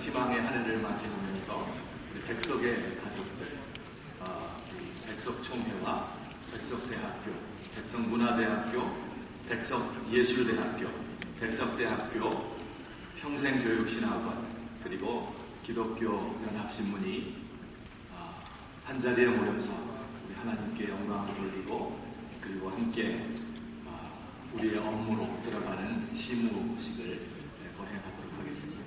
희망의 한 해를 맞이하면서 우리 백석의 가족들, 백석총회와 백석대학교, 백석문화대학교, 백석예술대학교, 백석대학교, 평생교육신학원, 그리고 기독교연합신문이 한자리에 모여서 우리 하나님께 영광을 돌리고 그리고 함께 우리의 업무로 들어가는 시무식을 거행하도록 하겠습니다.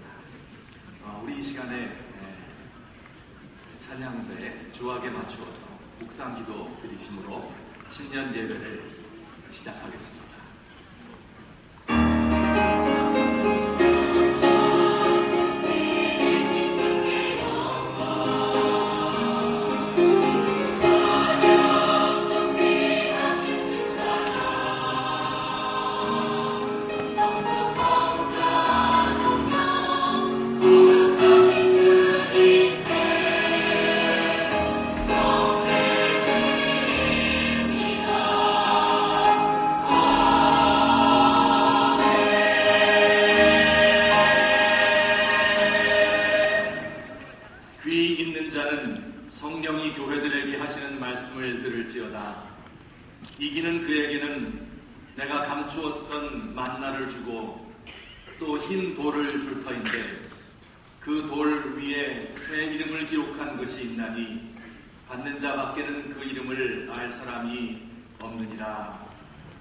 우리 이 시간에 찬양대 주악에 맞추어서 묵상기도 드리심으로 신년 예배를 시작하겠습니다. 성령이 교회들에게 하시는 말씀을 들을지어다. 이기는 그에게는 내가 감추었던 만나를 주고 또 흰 돌을 줄 터인데 그 돌 위에 새 이름을 기록한 것이 있나니 받는 자밖에는 그 이름을 알 사람이 없느니라.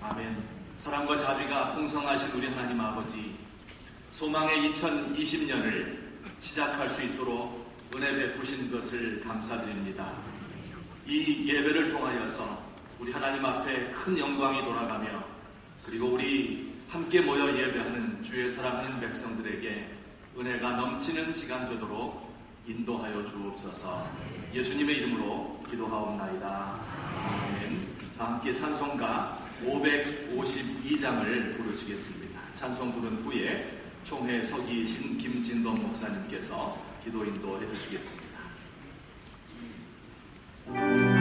아멘. 사랑과 자비가 풍성하신 우리 하나님 아버지, 소망의 2020년을 시작할 수 있도록 은혜 베푸신 것을 감사드립니다. 이 예배를 통하여서 우리 하나님 앞에 큰 영광이 돌아가며 그리고 우리 함께 모여 예배하는 주의 사랑하는 백성들에게 은혜가 넘치는 시간 되도록 인도하여 주옵소서. 예수님의 이름으로 기도하옵나이다. 아멘. 다 함께 찬송가 552장을 부르시겠습니다. 찬송 부른 후에 총회 서기이신 김진동 목사님께서 기도 인도해 주시겠습니다. Oh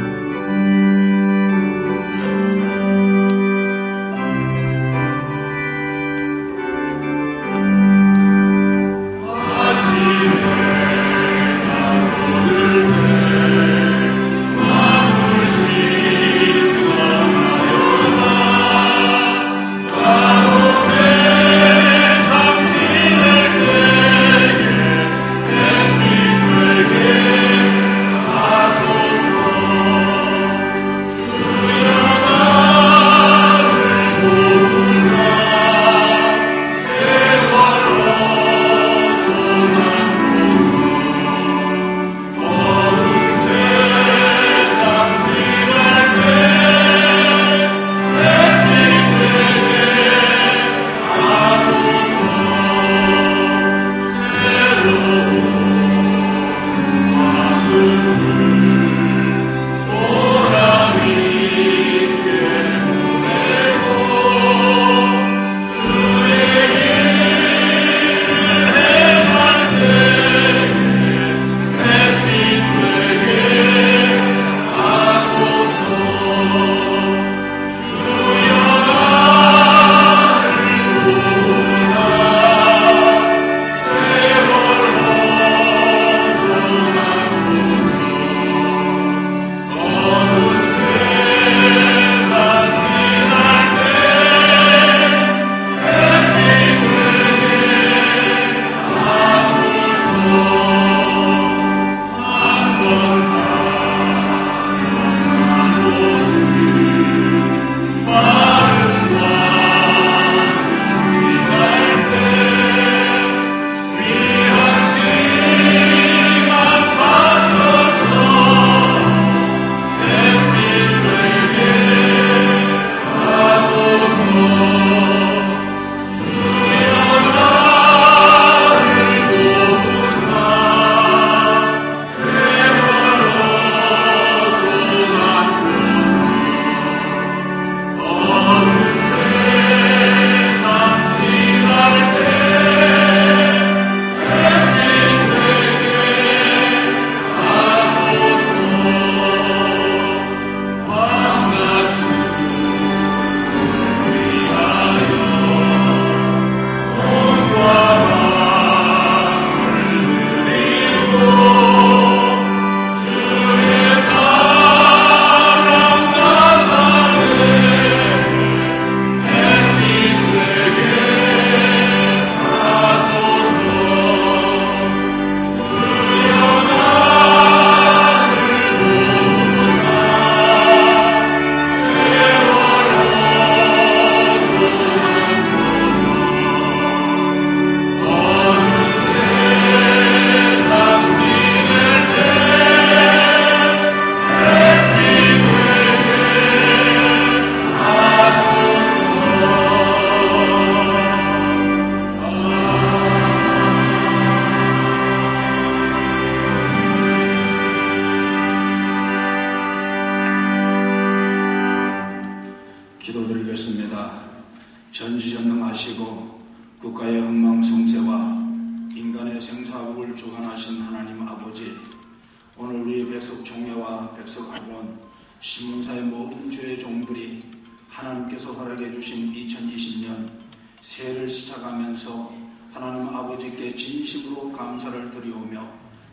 선하신 하나님 아버지, 오늘 우리 백석 총회와 백석 학원, 신문사의 모든 주의 종들이 하나님께서 허락해 주신 2020년 새해를 시작하면서 하나님 아버지께 진심으로 감사를 드리오며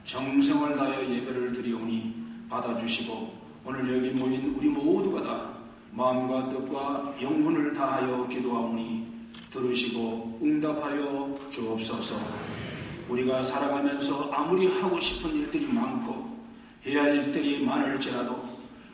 정성을 다하여 예배를 드리오니 받아주시고, 오늘 여기 모인 우리 모두가 다 마음과 뜻과 영혼을 다하여 기도하오니 들으시고 응답하여 주옵소서. 우리가 살아가면서 아무리 하고 싶은 일들이 많고 해야 할 일들이 많을지라도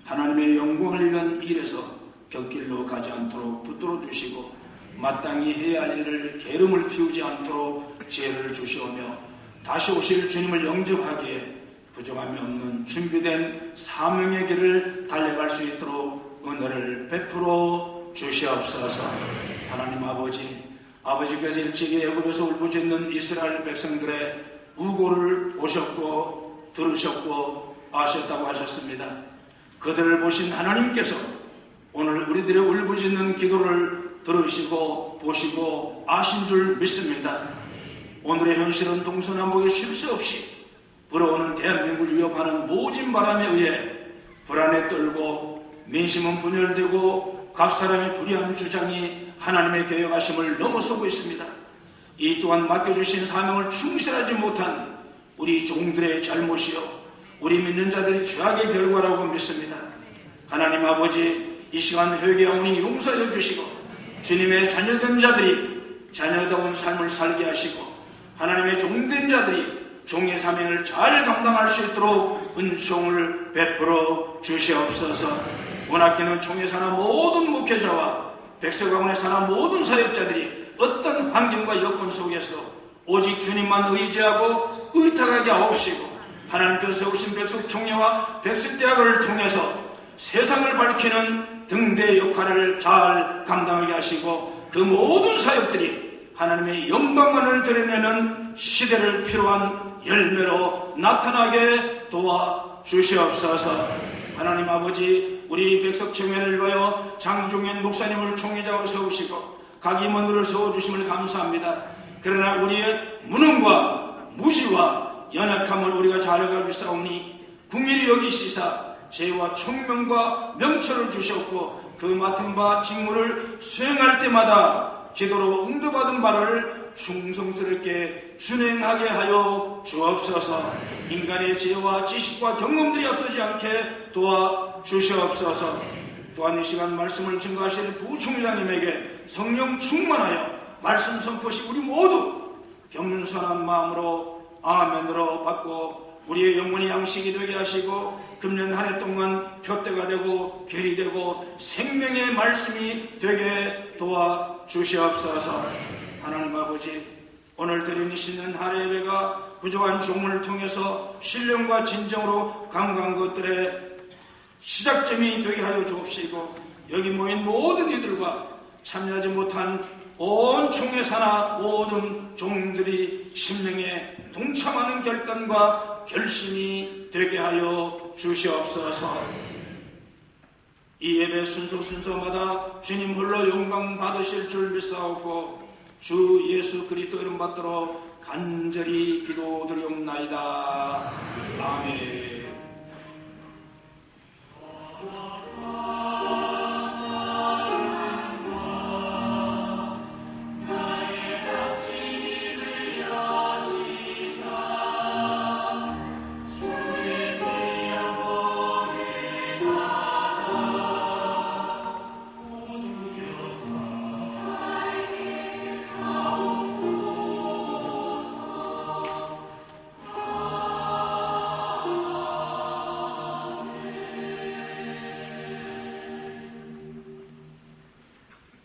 하나님의 영광을 위한 일에서 곁길로 가지 않도록 붙들어 주시고, 마땅히 해야 할 일을 게으름을 피우지 않도록 지혜를 주시오며, 다시 오실 주님을 영접하기에 부족함이 없는 준비된 사명의 길을 달려갈 수 있도록 은혜를 베풀어 주시옵소서. 하나님 아버지께서 일찍이 애굽에서 울부짖는 이스라엘 백성들의 우고를 보셨고 들으셨고 아셨다고 하셨습니다. 그들을 보신 하나님께서 오늘 우리들의 울부짖는 기도를 들으시고 보시고 아신 줄 믿습니다. 오늘의 현실은 동서남북에 쉴 새 없이 불어오는 대한민국을 위협하는 모진 바람에 의해 불안에 떨고 민심은 분열되고 각 사람의 불의한 주장이 하나님의 계획하심을 넘어서고 있습니다. 이 또한 맡겨주신 사명을 충실하지 못한 우리 종들의 잘못이요 우리 믿는 자들의 죄악의 결과라고 믿습니다. 하나님 아버지, 이 시간 회개하오니 용서해 주시고 주님의 자녀된 자들이 자녀다운 삶을 살게 하시고 하나님의 종된 자들이 종의 사명을 잘 감당할 수 있도록 은총을 베풀어 주시옵소서. 원학기는 총회 사나 모든 목회자와 백석학원에 사나 모든 사역자들이 어떤 환경과 여건 속에서 오직 주님만 의지하고 의탁하게 하옵시고, 하나님께서 세우신 백석 총회와 백석대학을 통해서 세상을 밝히는 등대 역할을 잘 감당하게 하시고, 그 모든 사역들이 하나님의 영광만을 드러내는 시대를 필요한 열매로 나타나게 도와주시옵소서. 하나님 아버지, 우리 백석총회를 위하여 장종현 목사님을 총회장으로 세우시고 각 임원들을 세워주심을 감사합니다. 그러나 우리의 무능과 무시와 연약함을 우리가 잘 알고 있사오니 궁일이 여기시사 죄와 총명과 명철을 주셨고, 그 맡은 바 직무를 수행할 때마다 기도로 응답받은 바를 충성스럽게 준행하게 하여 주옵소서. 인간의 지혜와 지식과 경험들이 앞서지 않게 도와주시옵소서. 또한 이 시간 말씀을 증거하실 부총장님에게 성령 충만하여 말씀 선포시 우리 모두 겸손한 마음으로 아멘으로 받고 우리의 영혼이 양식이 되게 하시고, 금년 한 해 동안 표대가 되고 결이 되고 생명의 말씀이 되게 도와주시옵소서. 하나님 아버지, 오늘 드린 이 신년 한 해가 부족한 종을 통해서 신령과 진정으로 강구한 것들의 시작점이 되게 하여 주옵시고, 여기 모인 모든 이들과 참여하지 못한 온 총회사나 모든 종들이 심령에 동참하는 결단과 결심이 되게 하여 주시옵소서. 이 예배 순서마다 주님 홀로 영광 받으실 줄 믿사오고 주 예수 그리스도 이름 받도록 간절히 기도드리옵나이다. 아멘.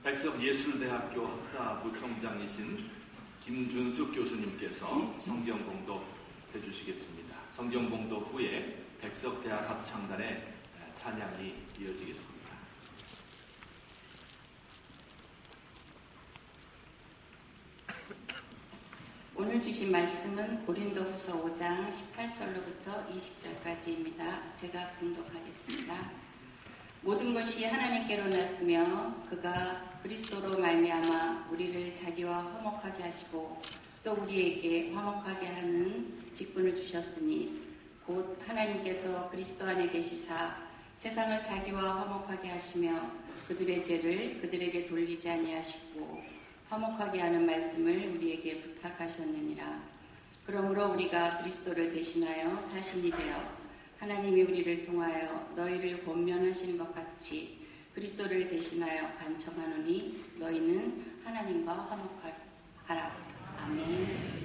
백석예술대학교 학사부총장이신 김준숙 교수님께서 성경봉독 해주시겠습니다. 성경봉독 후에 백석대학 합창단의 찬양이 이어지겠습니다. 오늘 주신 말씀은 고린도후서 5장 18절로부터 20절까지입니다. 제가 봉독하겠습니다. 모든 것이 하나님께로 났으며 그가 그리스도로 말미암아 우리를 자기와 화목하게 하시고 또 우리에게 화목하게 하는 직분을 주셨으니 곧 하나님께서 그리스도 안에 계시사 세상을 자기와 화목하게 하시며 그들의 죄를 그들에게 돌리지 아니하시고 화목하게 하는 말씀을 우리에게 부탁하셨느니라. 그러므로 우리가 그리스도를 대신하여 사신이 되어 하나님이 우리를 통하여 너희를 권면하시는 것 같이 그리스도를 대신하여 간청하노니 너희는 하나님과 화목하라. 아멘.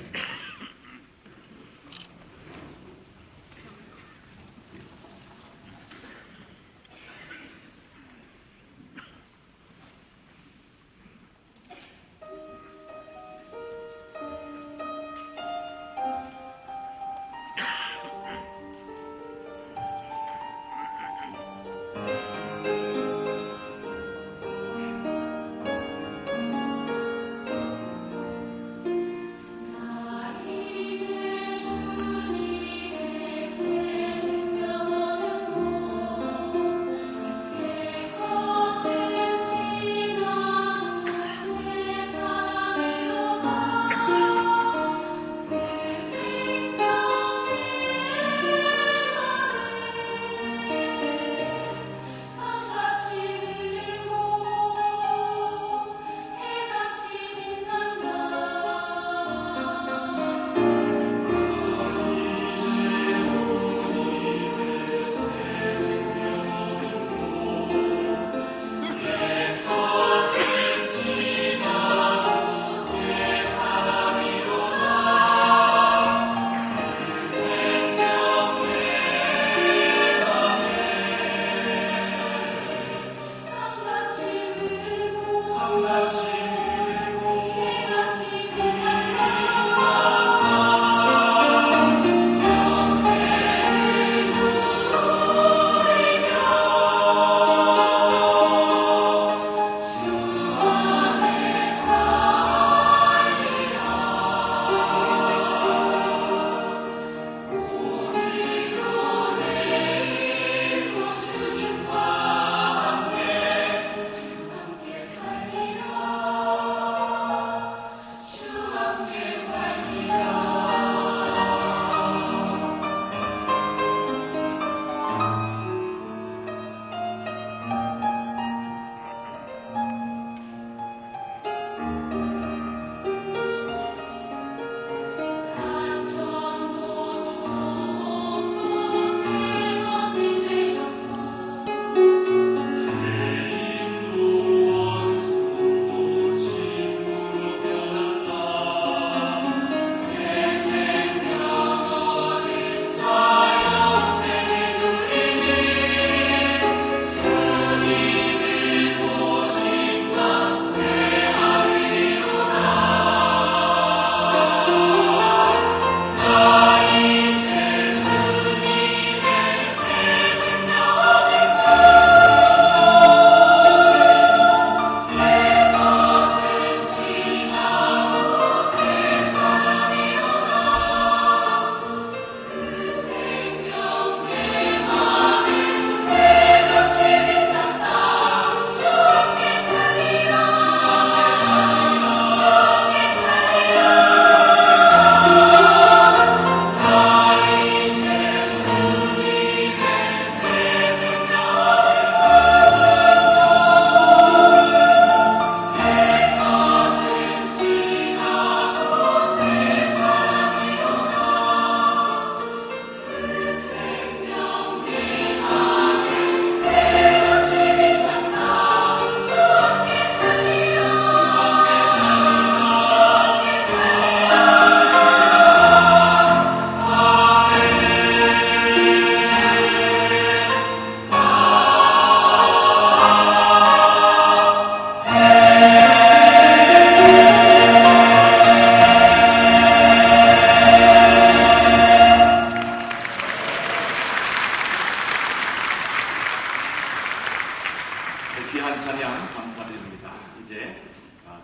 귀한 찬양 감사드립니다. 이제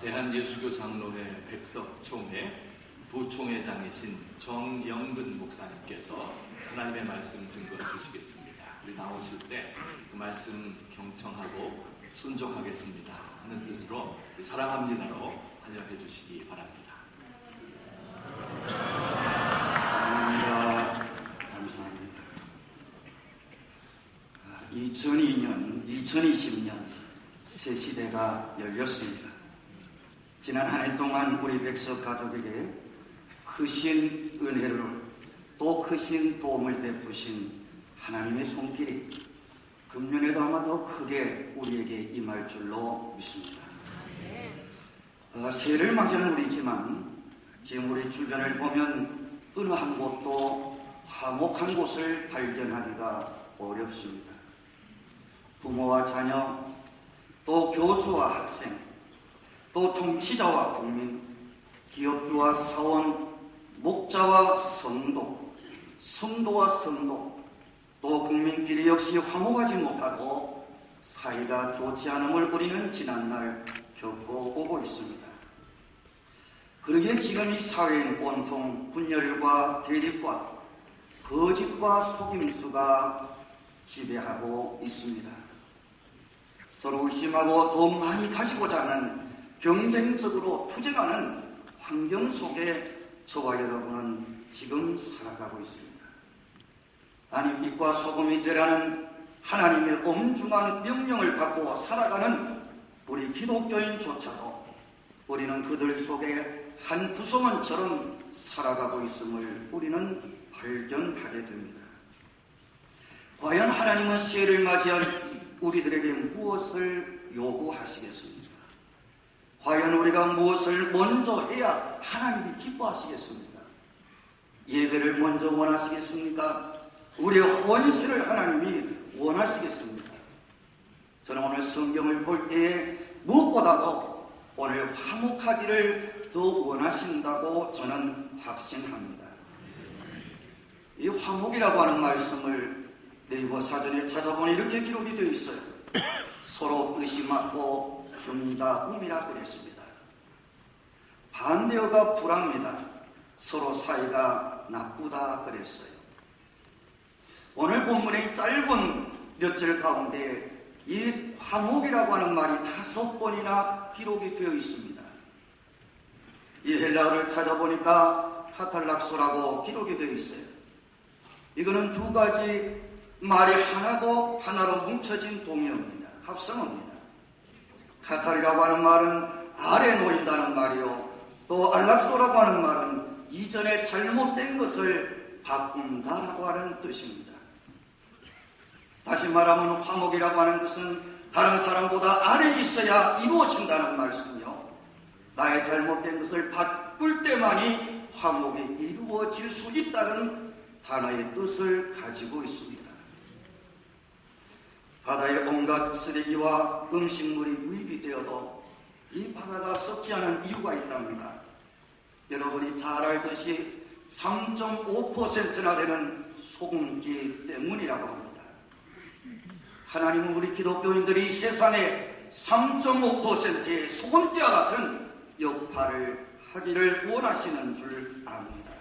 대한예수교 장로회 백석총회 부총회장이신 정영근 목사님께서 하나님의 말씀 증거해 주시겠습니다. 우리 나오실 때 그 말씀 경청하고 순종하겠습니다 하는 뜻으로 사랑합니다로 환영해 주시기 바랍니다. 사랑합니다. 감사합니다. 2002년, 2020년 새 시대가 열렸습니다. 지난 한 해 동안 우리 백석 가족에게 크신 은혜를 또 크신 도움을 베푸신 하나님의 손길이 금년에도 아마 더 크게 우리에게 임할 줄로 믿습니다. 새해를 맞이하는 우리지만 지금 우리 주변을 보면 어느 한 곳도 화목한 곳을 발견하기가 어렵습니다. 부모와 자녀, 또 교수와 학생, 또 통치자와 국민, 기업주와 사원, 목자와 성도, 성도와 성도, 또 국민끼리 역시 화목하지 못하고 사이가 좋지 않음을 우리는 지난날 겪어오고 있습니다. 그러기에 지금 이 사회는 온통 분열과 대립과 거짓과 속임수가 지배하고 있습니다. 서로 의심하고 더 많이 가지고자 하는 경쟁적으로 투쟁하는 환경 속에 저와 여러분은 지금 살아가고 있습니다. 아니, 빛과 소금이 되라는 하나님의 엄중한 명령을 받고 살아가는 우리 기독교인조차도 우리는 그들 속에 한 구성원처럼 살아가고 있음을 우리는 발견하게 됩니다. 과연 하나님은 새해를 맞이한 우리들에게 무엇을 요구하시겠습니까? 과연 우리가 무엇을 먼저 해야 하나님이 기뻐하시겠습니까? 예배를 먼저 원하시겠습니까? 우리의 헌신을 하나님이 원하시겠습니까? 저는 오늘 성경을 볼 때에 무엇보다도 오늘 화목하기를 더 원하신다고 저는 확신합니다. 이 화목이라고 하는 말씀을 네이버 사전에 찾아보니 이렇게 기록이 되어 있어요. 서로 의심하고 정다움이라 그랬습니다. 반대어가 불합니다. 서로 사이가 나쁘다 그랬어요. 오늘 본문의 짧은 몇 절 가운데 이 화목이라고 하는 말이 5번이나 기록이 되어 있습니다. 이 헬라어를 찾아보니까 카탈락소라고 기록이 되어 있어요. 이거는 두 가지 말이 하나로 뭉쳐진 동의어입니다. 합성어입니다. 카탈이라고 하는 말은 아래 놓인다는 말이요. 또 알락소라고 하는 말은 이전에 잘못된 것을 바꾼다라고 하는 뜻입니다. 다시 말하면 화목이라고 하는 것은 다른 사람보다 아래에 있어야 이루어진다는 말씀이요. 나의 잘못된 것을 바꿀 때만이 화목이 이루어질 수 있다는 하나의 뜻을 가지고 있습니다. 바다에 온갖 쓰레기와 음식물이 유입이 되어도 이 바다가 썩지 않은 이유가 있답니다. 여러분이 잘 알듯이 3.5%나 되는 소금기 때문이라고 합니다. 하나님은 우리 기독교인들이 세상에 3.5%의 소금기와 같은 역할을 하기를 원하시는 줄 압니다.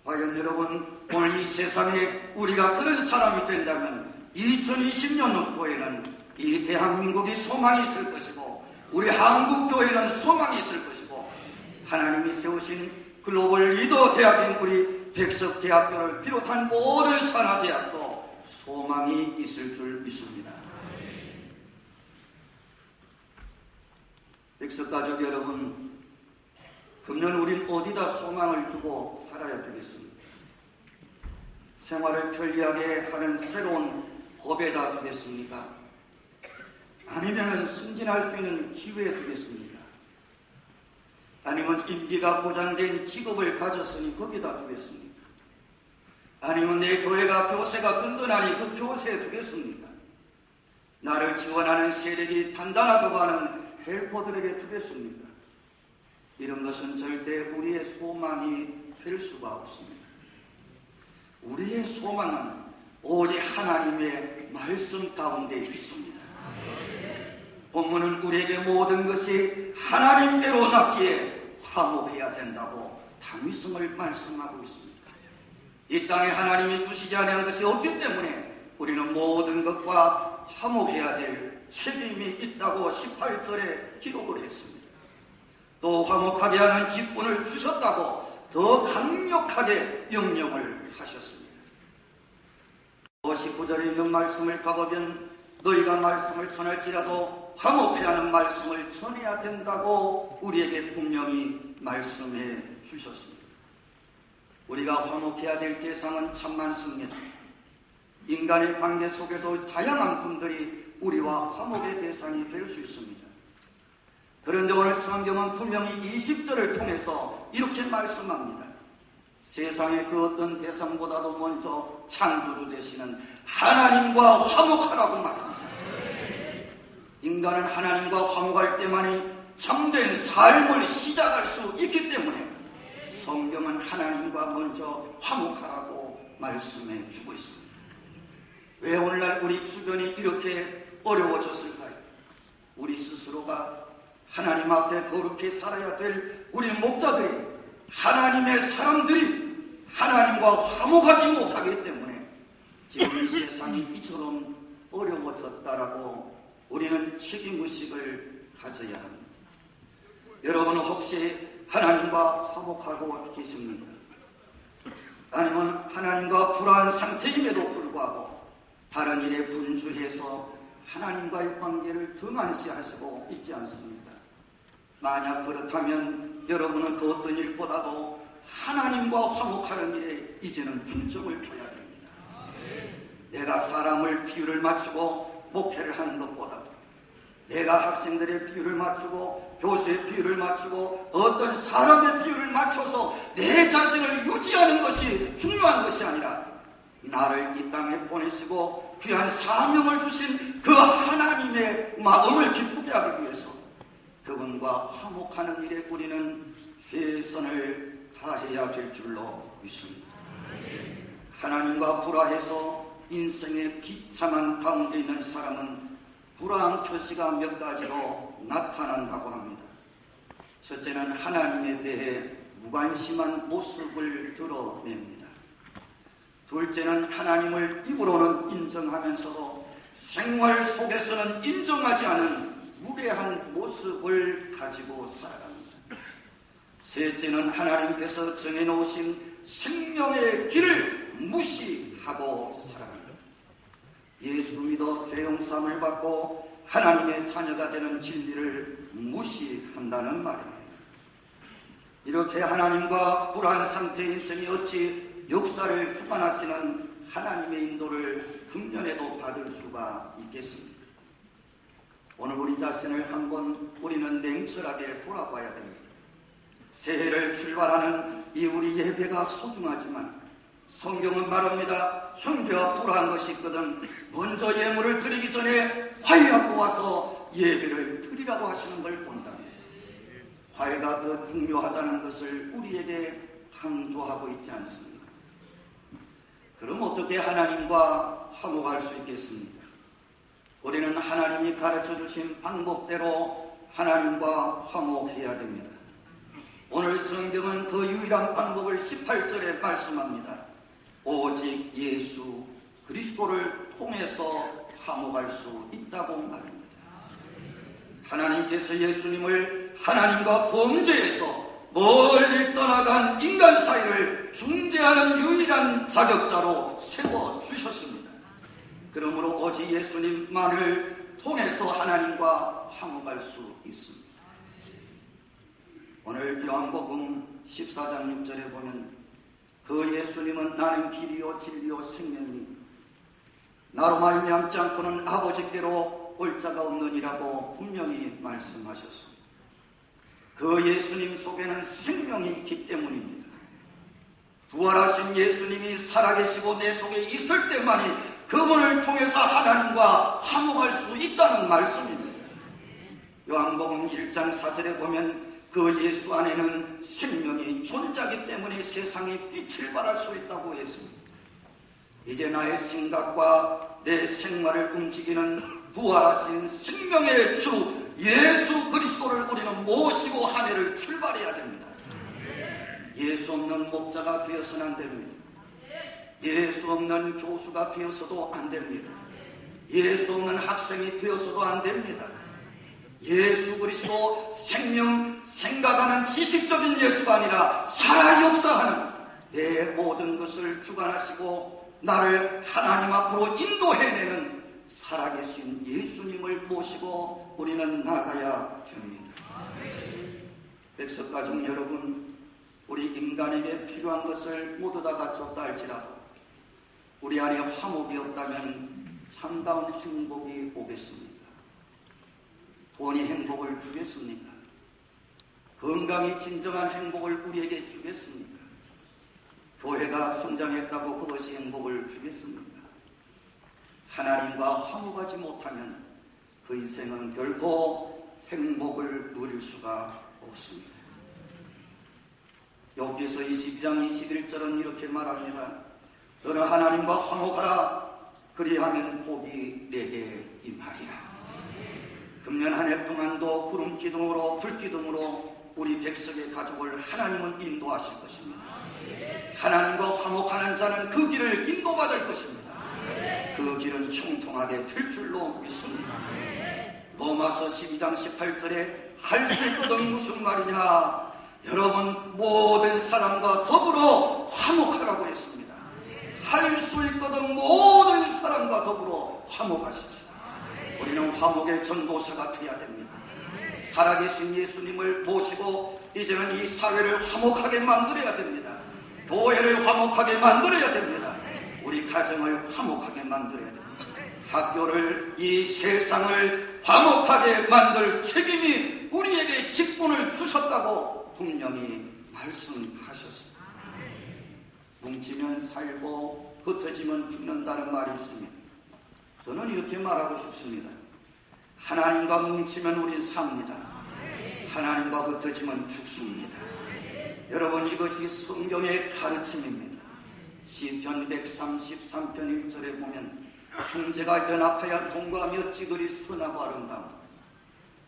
과연 여러분, 오늘 이 세상에 우리가 그런 사람이 된다면 2020년 후에는 이 대한민국이 소망이 있을 것이고 우리 한국교회는 소망이 있을 것이고 하나님이 세우신 글로벌 리더 대학인 우리 백석대학교를 비롯한 모든 산하대학도 소망이 있을 줄 믿습니다. 백석가족 여러분, 금년 우린 어디다 소망을 두고 살아야 되겠습니까? 생활을 편리하게 하는 새로운 법에다 두겠습니까? 아니면 승진할 수 있는 기회에 두겠습니까? 아니면 임기가 보장된 직업을 가졌으니 거기다 두겠습니까? 아니면 내 교회가 교세가 든든하니 그 교세에 두겠습니까? 나를 지원하는 세력이 단단하다고 하는 헬퍼들에게 두겠습니까? 이런 것은 절대 우리의 소망이 될 수가 없습니다. 우리의 소망은 오직 하나님의 말씀 가운데 있습니다. 본문은 우리에게 모든 것이 하나님께로 낫기에 화목해야 된다고 다윗성을 말씀하고 있습니다. 이 땅에 하나님이 주시지 않은 것이 없기 때문에 우리는 모든 것과 화목해야 될 책임이 있다고 18절에 기록을 했습니다. 또 화목하게 하는 직분을 주셨다고 더 강력하게 명령을 하셨습니다. 19절에 있는 말씀을 가보면 너희가 말씀을 전할지라도 화목해야 하는 말씀을 전해야 된다고 우리에게 분명히 말씀해 주셨습니다. 우리가 화목해야 될 대상은 참 많습니다. 인간의 관계 속에도 다양한 분들이 우리와 화목의 대상이 될 수 있습니다. 그런데 오늘 성경은 분명히 20절을 통해서 이렇게 말씀합니다. 세상의 그 어떤 대상보다도 먼저 창조주 되시는 하나님과 화목하라고 말합니다. 인간은 하나님과 화목할 때만이 참된 삶을 시작할 수 있기 때문에 성경은 하나님과 먼저 화목하라고 말씀해 주고 있습니다. 왜 오늘날 우리 주변이 이렇게 어려워졌을까요? 우리 스스로가 하나님 앞에 거룩히 살아야 될 우리 목자들이, 하나님의 사람들이 하나님과 화목하지 못하기 때문에 지금 이 세상이 이처럼 어려워졌다라고 우리는 책임의식을 가져야 합니다. 여러분은 혹시 하나님과 화목하고 계십니까? 아니면 하나님과 불안한 상태임에도 불구하고 다른 일에 분주해서 하나님과의 관계를 등한시하시고 있지 않습니까? 만약 그렇다면 여러분은 그 어떤 일보다도 하나님과 화목하는 일에 이제는 중점을 둬야 됩니다. 내가 사람을 비유를 맞추고 목회를 하는 것보다 내가 학생들의 비유를 맞추고 교수의 비유를 맞추고 어떤 사람의 비유를 맞춰서 내 자신을 유지하는 것이 중요한 것이 아니라 나를 이 땅에 보내시고 귀한 사명을 주신 그 하나님의 마음을 기쁘게 하기 위해서 그분과 화목하는 일에 우리는 최선을 다해야 될 줄로 믿습니다. 하나님과 불화해서 인생의 비참한 가운데 있는 사람은 불화한 표시가 몇 가지로 나타난다고 합니다. 첫째는 하나님에 대해 무관심한 모습을 드러냅니다. 둘째는 하나님을 입으로는 인정하면서도 생활 속에서는 인정하지 않은 무례한 모습을 가지고 살아갑니다. 셋째는 하나님께서 정해놓으신 생명의 길을 무시하고 살아갑니다. 예수 믿어 죄 용서함을 받고 하나님의 자녀가 되는 진리를 무시한다는 말입니다. 이렇게 하나님과 불안 상태의 인생이 어찌 역사를 주관하시는 하나님의 인도를 금년에도 받을 수가 있겠습니까? 오늘 우리 자신을 한번 우리는 냉철하게 돌아봐야 됩니다. 새해를 출발하는 이 우리 예배가 소중하지만 성경은 말합니다. 형제와 불화한 것이 있거든 먼저 예물을 드리기 전에 화해하고 와서 예배를 드리라고 하시는 걸 본다면 화해가 더 중요하다는 것을 우리에게 강조하고 있지 않습니까? 그럼 어떻게 하나님과 화목할 수 있겠습니까? 우리는 하나님이 가르쳐 주신 방법대로 하나님과 화목해야 됩니다. 오늘 성경은 그 유일한 방법을 18절에 말씀합니다. 오직 예수 그리스도를 통해서 화목할 수 있다고 말합니다. 하나님께서 예수님을 하나님과 범죄에서 멀리 떠나간 인간 사이를 중재하는 유일한 자격자로 세워주셨습니다. 그러므로 오직 예수님만을 통해서 하나님과 화목할 수 있습니다. 오늘 요한복음 14장 6절에 보면 그 예수님은 나는 길이요 진리요 생명이니 나로 말미암지 않고는 아버지께로 올 자가 없느니라고 분명히 말씀하셨습니다. 그 예수님 속에는 생명이 있기 때문입니다. 부활하신 예수님이 살아계시고 내 속에 있을 때만이 그분을 통해서 하나님과 화목할 수 있다는 말씀입니다. 요한복음 1장 4절에 보면 그 예수 안에는 생명이 존재하기 때문에 세상에 빛을 발할 수 있다고 했습니다. 이제 나의 생각과 내 생활을 움직이는 부활하신 생명의 주 예수 그리스도를 우리는 모시고 한 해를 출발해야 됩니다. 예수 없는 목자가 되어서는 안 됩니다. 예수 없는 교수가 되어서도 안 됩니다. 예수 없는 학생이 되어서도 안 됩니다. 예수 그리스도 생명 생각하는 지식적인 예수가 아니라 살아 역사하는 내 모든 것을 주관하시고 나를 하나님 앞으로 인도해내는 살아계신 예수님을 모시고 우리는 나가야 됩니다. 백석가족 여러분, 우리 인간에게 필요한 것을 모두 다 갖췄다 할지라도 우리 안에 화목이 없다면 참다운 행복이 오겠습니까? 돈이 행복을 주겠습니까? 건강이 진정한 행복을 우리에게 주겠습니까? 교회가 성장했다고 그것이 행복을 주겠습니까? 하나님과 화목하지 못하면 그 인생은 결코 행복을 누릴 수가 없습니다. 여기서 22장 21절은 이렇게 말합니다. 너는 하나님과 화목하라. 그리하면 복이 내게 임하리라. 금년 한 해 동안도 구름 기둥으로 불 기둥으로 우리 백석의 가족을 하나님은 인도하실 것입니다. 하나님과 화목하는 자는 그 길을 인도받을 것입니다. 그 길은 형통하게 될 줄로 믿습니다. 로마서 12장 18절에 할 수 있거든 무슨 말이냐? 여러분 모든 사람과 더불어 화목하라고 했습니다. 할 수 있거든 모든 사람과 더불어 화목하십시오. 우리는 화목의 전도사가 되어야 됩니다. 살아계신 예수님을 모시고 이제는 이 사회를 화목하게 만들어야 됩니다. 교회를 화목하게 만들어야 됩니다. 우리 가정을 화목하게 만들어야 됩니다. 학교를, 이 세상을 화목하게 만들 책임이 우리에게 직분을 주셨다고 분명히 말씀하셨습니다. 뭉치면 살고 흩어지면 죽는다는 말이 있습니다. 저는 이렇게 말하고 싶습니다. 하나님과 뭉치면 우린 삽니다. 하나님과 흩어지면 죽습니다. 여러분, 이것이 성경의 가르침입니다. 시편 133편 1절에 보면 형제가 연합하여 동거하며 찌그리 선하고 아름다움.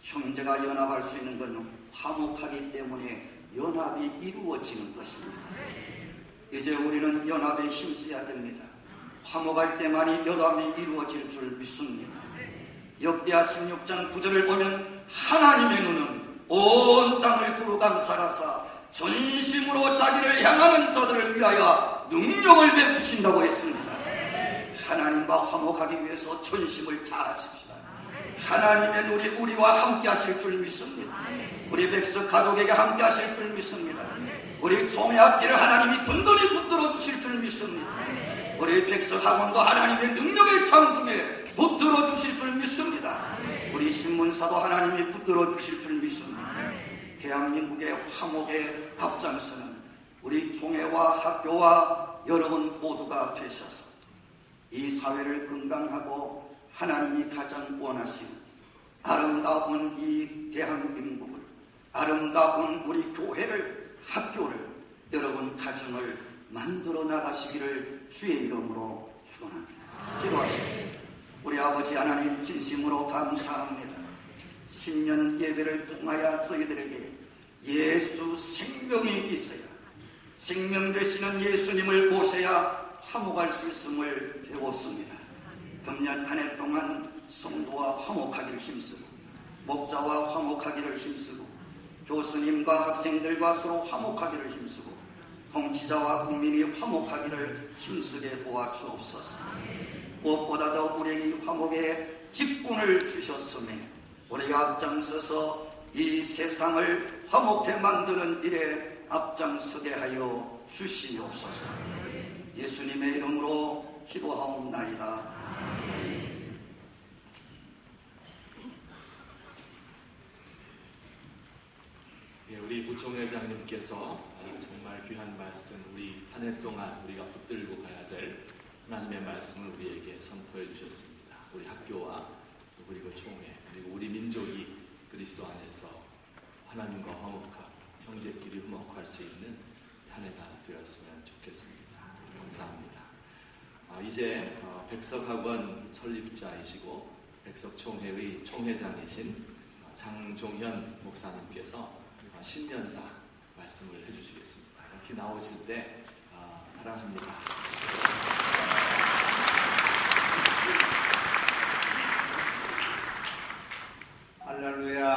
형제가 연합할 수 있는 것은 화목하기 때문에 연합이 이루어지는 것입니다. 이제 우리는 연합에 힘써야 됩니다. 화목할 때만이 연합이 이루어질 줄 믿습니다. 역대하 16장 9절을 보면 하나님의 눈은 온 땅을 두루 감찰하사 전심으로 자기를 향하는 자들을 위하여 능력을 베푸신다고 했습니다. 하나님과 화목하기 위해서 전심을 다하십시다. 하나님의 눈이 우리와 함께 하실 줄 믿습니다. 우리 백석 가족에게 함께 하실 줄 믿습니다. 우리 종회학기를 하나님이 든든히 붙들어 주실 줄 믿습니다. 우리 백석 학원도 하나님의 능력의 창중에 붙들어 주실 줄 믿습니다. 우리 신문사도 하나님이 붙들어 주실 줄 믿습니다. 대한민국의 화목에 앞장서는 우리 종회와 학교와 여러분 모두가 되셔서 이 사회를 건강하고 하나님이 가장 원하시는 아름다운 이 대한민국을, 아름다운 우리 교회를, 학교를, 여러분 가정을 만들어 나가시기를 주의 이름으로 축원합니다. 기도하십시오. 우리 아버지 하나님 진심으로 감사합니다. 신년 예배를 통하여 저희들에게 예수 생명이 있어야, 생명 되시는 예수님을 모셔야 화목할 수 있음을 배웠습니다. 금년 한 해 동안 성도와 화목하기를 힘쓰고, 목자와 화목하기를 힘쓰고, 교수님과 학생들과 서로 화목하기를 힘쓰고, 통치자와 국민이 화목하기를 힘쓰게 도와주옵소서. 무엇보다도 우리에게 화목의 직분을 주셨으며 우리가 앞장서서 이 세상을 화목해 만드는 일에 앞장서게 하여 주시옵소서. 예수님의 이름으로 기도하옵나이다. 우리 부총회장님께서 정말 귀한 말씀, 우리 한 해 동안 우리가 붙들고 가야 될 하나님의 말씀을 우리에게 선포해 주셨습니다. 우리 학교와 그리고 총회, 그리고 우리 민족이 그리스도 안에서 하나님과 화목하고 형제끼리 화목할 수 있는 한 해가 되었으면 좋겠습니다. 감사합니다. 이제 백석학원 설립자이시고 백석총회의 총회장이신 장종현 목사님께서 신년사 말씀을 해주시겠습니다. 이렇게 나오실 때 사랑합니다. 할렐루야.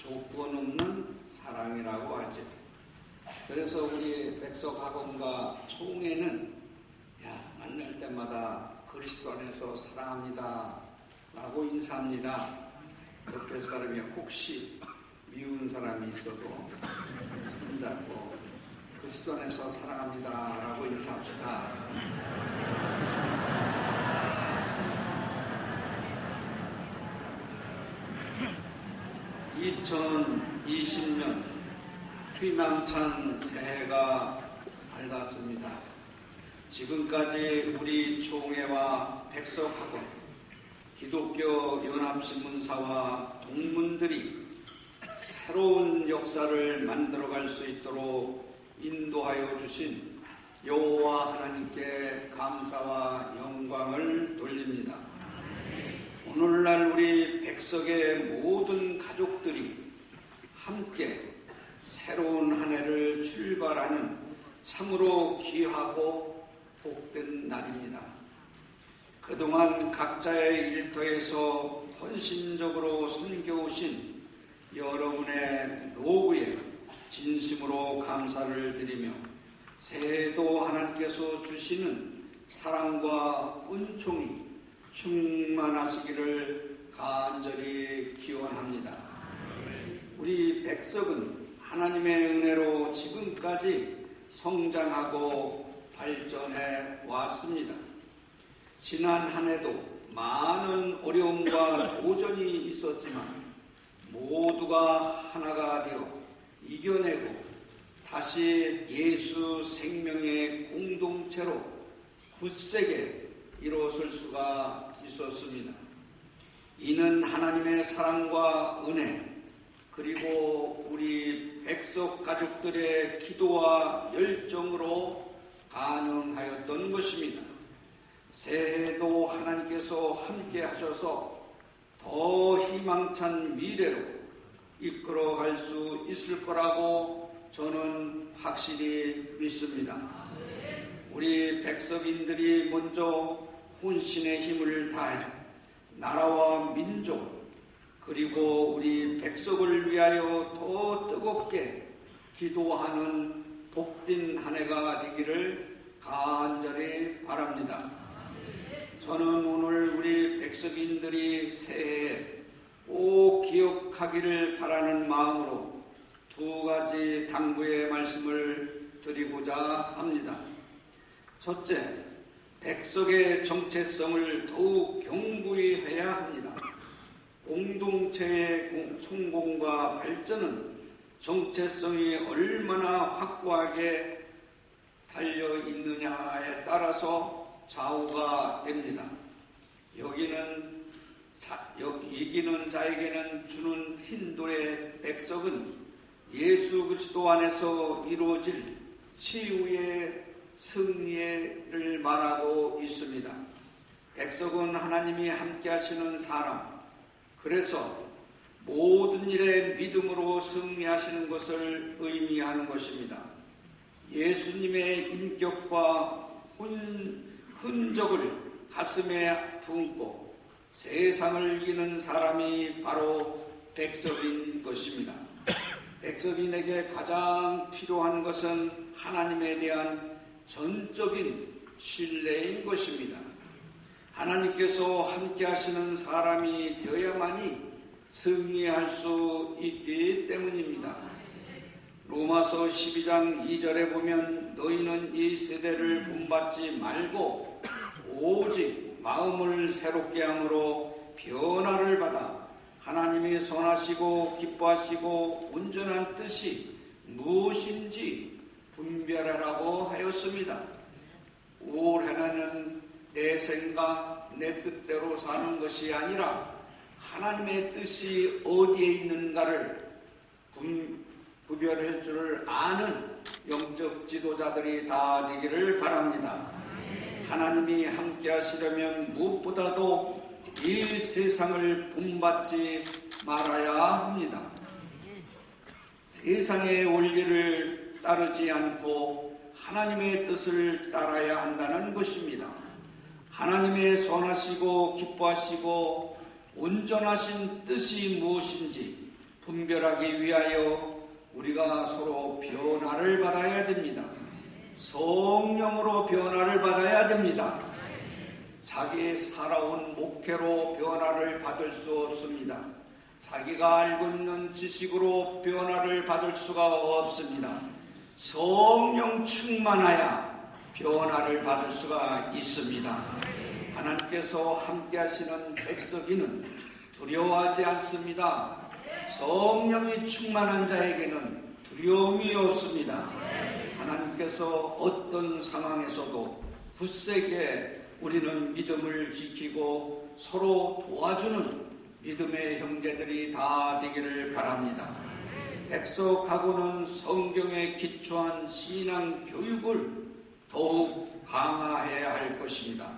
조건 없는 사랑이라고 하죠. 그래서 우리 백석학원과 총회는 만날 때마다 그리스도 안에서 사랑합니다 라고 인사합니다. 옆에 사람이 혹시 미운 사람이 있어도 손잡고 그리스도 안에서 사랑합니다 라고 인사합시다. 2020년 희망찬 새해가 밝았습니다. 지금까지 우리 총회와 백석학원, 기독교 연합신문사와 동문들이 새로운 역사를 만들어갈 수 있도록 인도하여 주신 여호와 하나님께 감사와 영광을 돌립니다. 오늘날 우리 백석의 모든 가족들이 함께 새로운 한 해를 출발하는 참으로 귀하고 복된 날입니다. 그동안 각자의 일터에서 헌신적으로 섬겨오신 여러분의 노고에 진심으로 감사를 드리며 새해도 하나님께서 주시는 사랑과 은총이 충만하시기를 간절히 기원합니다. 우리 백석은 하나님의 은혜로 지금까지 성장하고 발전해 왔습니다. 지난 한 해도 많은 어려움과 도전이 있었지만 모두가 하나가 되어 이겨내고 다시 예수 생명의 공동체로 굳세게 일어설 수가 있었습니다. 이는 하나님의 사랑과 은혜 그리고 우리 백석 가족들의 기도와 열정으로 가능하였던 것입니다. 새해도 하나님께서 함께 하셔서 더 희망찬 미래로 이끌어갈 수 있을 거라고 저는 확실히 믿습니다. 우리 백석인들이 먼저 혼신의 힘을 다해 나라와 민족 그리고 우리 백석을 위하여 더 뜨겁게 기도하는 복된 한 해가 되기를 간절히 바랍니다. 저는 오늘 우리 백석인들이 새해에 꼭 기억하기를 바라는 마음으로 두 가지 당부의 말씀을 드리고자 합니다. 첫째, 백석의 정체성을 더욱 견고히 해야 합니다. 공동체의 성공과 발전은 정체성이 얼마나 확고하게 달려 있느냐에 따라서 좌우가 됩니다. 이기는 자에게는 주는 힌도의 백석은 예수 그리스도 안에서 이루어질 치유의 승리를 말하고 있습니다. 백석은 하나님이 함께 하시는 사람, 그래서 모든 일에 믿음으로 승리하시는 것을 의미하는 것입니다. 예수님의 인격과 흔적을 가슴에 품고 세상을 이기는 사람이 바로 백석인 것입니다. 백석인에게 가장 필요한 것은 하나님에 대한 전적인 신뢰인 것입니다. 하나님께서 함께 하시는 사람이 되어야만이 승리할 수 있기 때문입니다. 로마서 12장 2절에 보면 너희는 이 세대를 본받지 말고 오직 마음을 새롭게 함으로 변화를 받아 하나님이 선하시고 기뻐하시고 온전한 뜻이 무엇인지 분별하라고 하였습니다. 올해는 내 생각, 내 뜻대로 사는 것이 아니라 하나님의 뜻이 어디에 있는가를 구별할 줄을 아는 영적 지도자들이 다 되기를 바랍니다. 하나님이 함께 하시려면 무엇보다도 이 세상을 본받지 말아야 합니다. 세상의 원리를 따르지 않고 하나님의 뜻을 따라야 한다는 것입니다. 하나님의 선하시고 기뻐하시고 온전하신 뜻이 무엇인지 분별하기 위하여 우리가 서로 변화를 받아야 됩니다. 성령으로 변화를 받아야 됩니다. 자기 살아온 목회로 변화를 받을 수 없습니다. 자기가 알고 있는 지식으로 변화를 받을 수가 없습니다. 성령 충만하여 변화를 받을 수가 있습니다. 하나님께서 함께 하시는 백석이는 두려워하지 않습니다. 성령이 충만한 자에게는 두려움이 없습니다. 하나님께서 어떤 상황에서도 굳세게 우리는 믿음을 지키고 서로 도와주는 믿음의 형제들이 다 되기를 바랍니다. 백석하고는 성경에 기초한 신앙 교육을 더욱 강화해야 할 것입니다.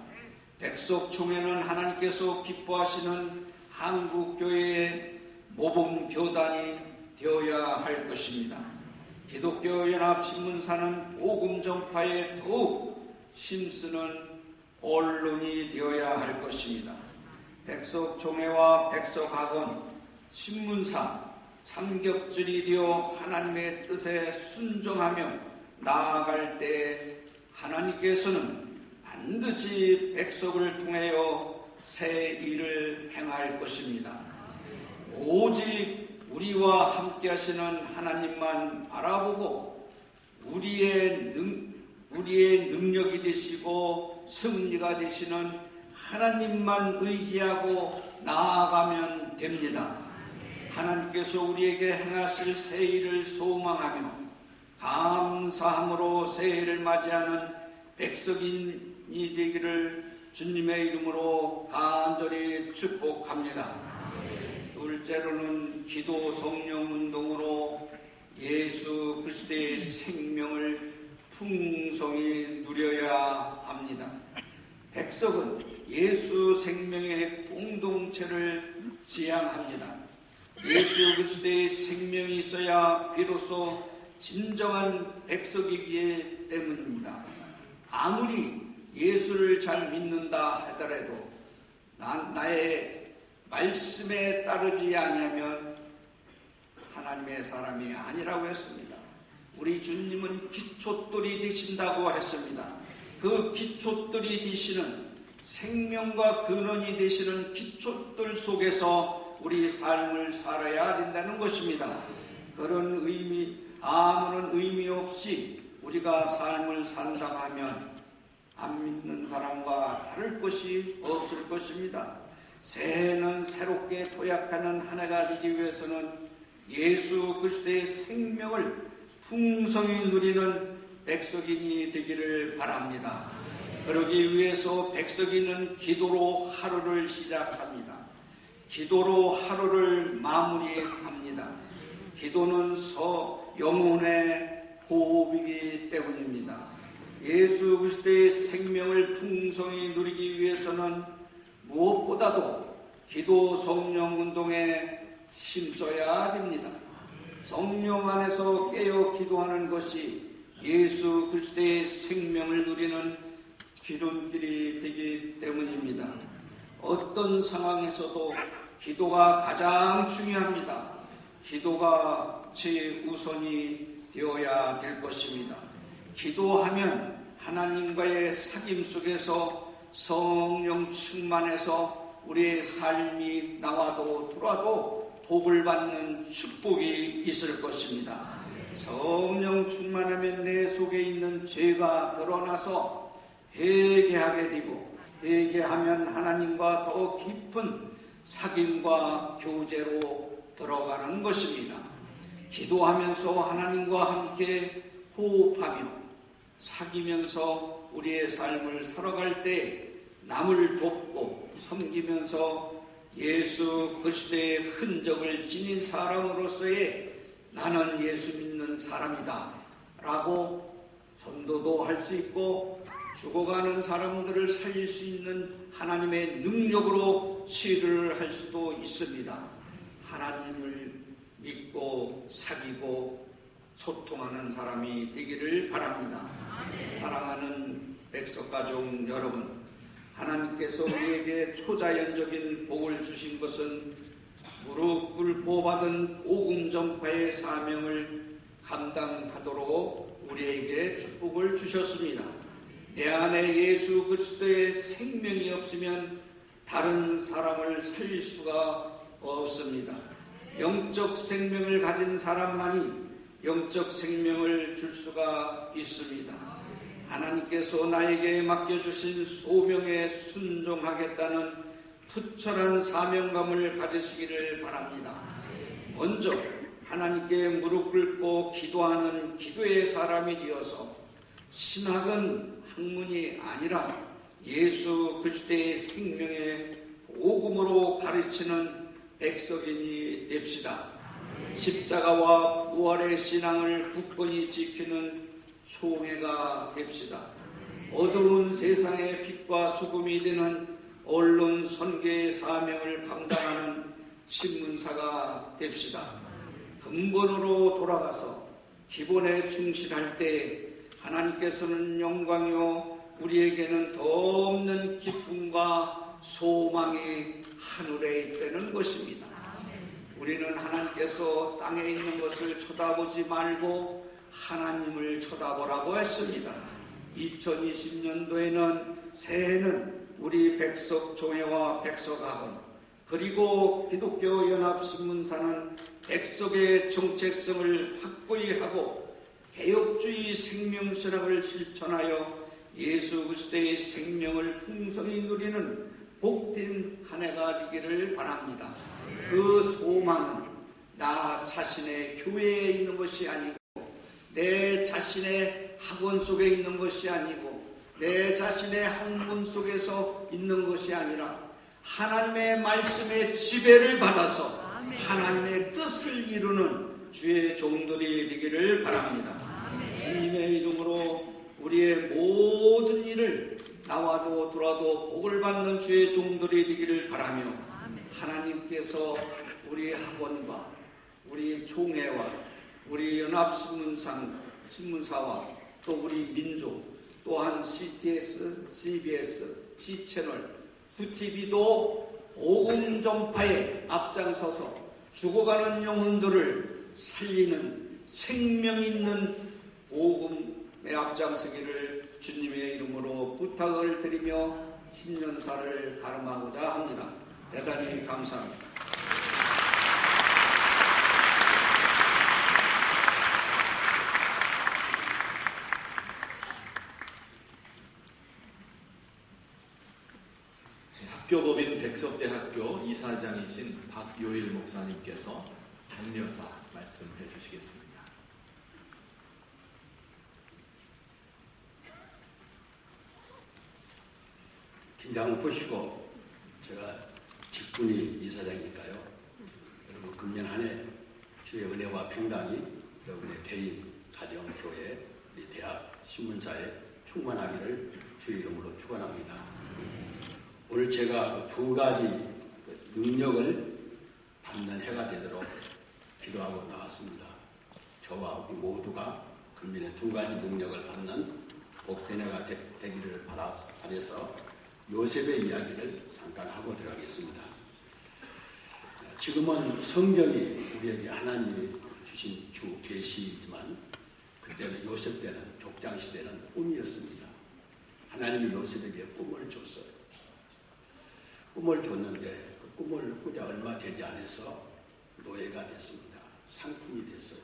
백석총회는 하나님께서 기뻐하시는 한국교회의 모범교단이 되어야 할 것입니다. 기독교연합신문사는 복음 전파에 더욱 힘쓰는 언론이 되어야 할 것입니다. 백석총회와 백석학원, 신문사, 삼겹줄이 되어 하나님의 뜻에 순종하며 나아갈 때 하나님께서는 반드시 백석을 통하여 새 일을 행할 것입니다. 오직 우리와 함께 하시는 하나님만 바라보고 우리의 능력이 되시고 승리가 되시는 하나님만 의지하고 나아가면 됩니다. 하나님께서 우리에게 행하실 새 일을 소망하며 감사함으로 새해를 맞이하는 백석인이 되기를 주님의 이름으로 간절히 축복합니다. 둘째로는 기도 성령 운동으로 예수 그리스도의 생명을 풍성히 누려야 합니다. 백석은 예수 생명의 공동체를 지향합니다. 예수 그리스도의 생명이 있어야 비로소 진정한 백석이기 때문입니다. 아무리 예수를 잘 믿는다 하더라도 나의 말씀에 따르지 아니하면 하나님의 사람이 아니라고 했습니다. 우리 주님은 기초돌이 되신다고 했습니다. 그 기초돌이 되시는 생명과 근원이 되시는 기초돌 속에서 우리 삶을 살아야 된다는 것입니다. 그런 아무런 의미 없이 우리가 삶을 산다면 안 믿는 사람과 다를 것이 없을 것입니다. 새해는 새롭게 도약하는 한 해가 되기 위해서는 예수 그리스도의 생명을 풍성히 누리는 백석인이 되기를 바랍니다. 그러기 위해서 백석인은 기도로 하루를 시작합니다. 기도로 하루를 마무리합니다. 기도는 영혼의 호흡이기 때문입니다. 예수 그리스도의 생명을 풍성히 누리기 위해서는 무엇보다도 기도 성령 운동에 힘써야 됩니다. 성령 안에서 깨어 기도하는 것이 예수 그리스도의 생명을 누리는 기름길이 되기 때문입니다. 어떤 상황에서도 기도가 가장 중요합니다. 기도가 최우선이 되어야 될 것입니다. 기도하면 하나님과의 사귐 속에서 성령 충만해서 우리의 삶이 나와도 들어와도 복을 받는 축복이 있을 것입니다. 성령 충만하면 내 속에 있는 죄가 드러나서 회개하게 되고 회개하면 하나님과 더 깊은 사귐과 교제로 들어가는 것입니다. 기도하면서 하나님과 함께 호흡하며 사귀면서 우리의 삶을 살아갈 때 남을 돕고 섬기면서 예수 그리스도의 흔적을 지닌 사람으로서의 나는 예수 믿는 사람이다 라고 전도도 할 수 있고 죽어가는 사람들을 살릴 수 있는 하나님의 능력으로 치유를 할 수도 있습니다. 하나님을 믿고 사귀고 소통하는 사람이 되기를 바랍니다. 사랑하는 백석가족 여러분, 하나님께서 우리에게 초자연적인 복을 주신 것은 무릎 꿇고 받은 복음 전파의 사명을 감당하도록 우리에게 축복을 주셨습니다. 내 안에 예수 그리스도의 생명이 없으면 다른 사람을 살릴 수가 없습니다. 영적 생명을 가진 사람만이 영적 생명을 줄 수가 있습니다. 하나님께서 나에게 맡겨주신 소명에 순종하겠다는 투철한 사명감을 가지시기를 바랍니다. 먼저 하나님께 무릎 꿇고 기도하는 기도의 사람이 되어서 신학은 학문이 아니라 예수 그리스도의 생명의 복음으로 가르치는 백성인이 됩시다. 십자가와 부활의 신앙을 굳건히 지키는 총회가 됩시다. 어두운 세상의 빛과 소금이 되는 언론 선교의 사명을 감당하는 신문사가 됩시다. 근본으로 돌아가서 기본에 충실할 때 하나님께서는 영광이요 우리에게는 더 없는 기쁨과 소망이 하늘에 있다는 것입니다. 우리는 하나님께서 땅에 있는 것을 쳐다보지 말고 하나님을 쳐다보라고 했습니다. 2020년도에는 새해는 우리 백석총회와 백석학원 그리고 기독교 연합신문사는 백석의 정체성을 확고히 하고 개혁주의 생명신학을 실천하여 예수 그리스도의 생명을 풍성히 누리는 복된 한 해가 되기를 바랍니다. 그 소망은 나 자신의 교회에 있는 것이 아니고 내 자신의 학원 속에 있는 것이 아니고 내 자신의 학문 속에서 있는 것이 아니라 하나님의 말씀의 지배를 받아서 하나님의 뜻을 이루는 주의 종들이 되기를 바랍니다. 주님의 이름으로 우리의 모든 일을 나와도 돌아도 복을 받는 주의 종들이 되기를 바라며 하나님께서 우리 학원과 우리 총회와 우리 연합신문사와 또 우리 민족 또한 CTS, CBS, C채널, QTV도 복음 전파에 앞장서서 죽어가는 영혼들을 살리는 생명 있는 복음에 앞장서기를 주님의 이름으로 부탁을 드리며 신년사를 가름하고자 합니다. 대단히 감사합니다. 학교법인 백석대학교 이사장이신 박요일 목사님께서 장려사 말씀해 주시겠습니다. 긴장 푸시고 제가 직분이 이사장이니까요. 여러분 금년 한 해 주의 은혜와 평강이 여러분의 개인, 가정, 교회, 우리 대학, 신문사에 충만하기를 주의 이름으로 축원합니다. 오늘 제가 두 가지 능력을 받는 해가 되도록 기도하고 나왔습니다. 저와 우리 모두가 금년에 두 가지 능력을 받는 복된 해가 되기를 바라서 요셉의 이야기를 잠깐 하고 들어가겠습니다. 지금은 성경이 우리에게 하나님이 주신 주 계시지만 그때는 요셉 때는 족장 시대는 꿈이었습니다. 하나님이 요셉에게 꿈을 줬어요. 꿈을 줬는데 그 꿈을 꾸자 얼마 되지 않아서 노예가 됐습니다. 상품이 됐어요.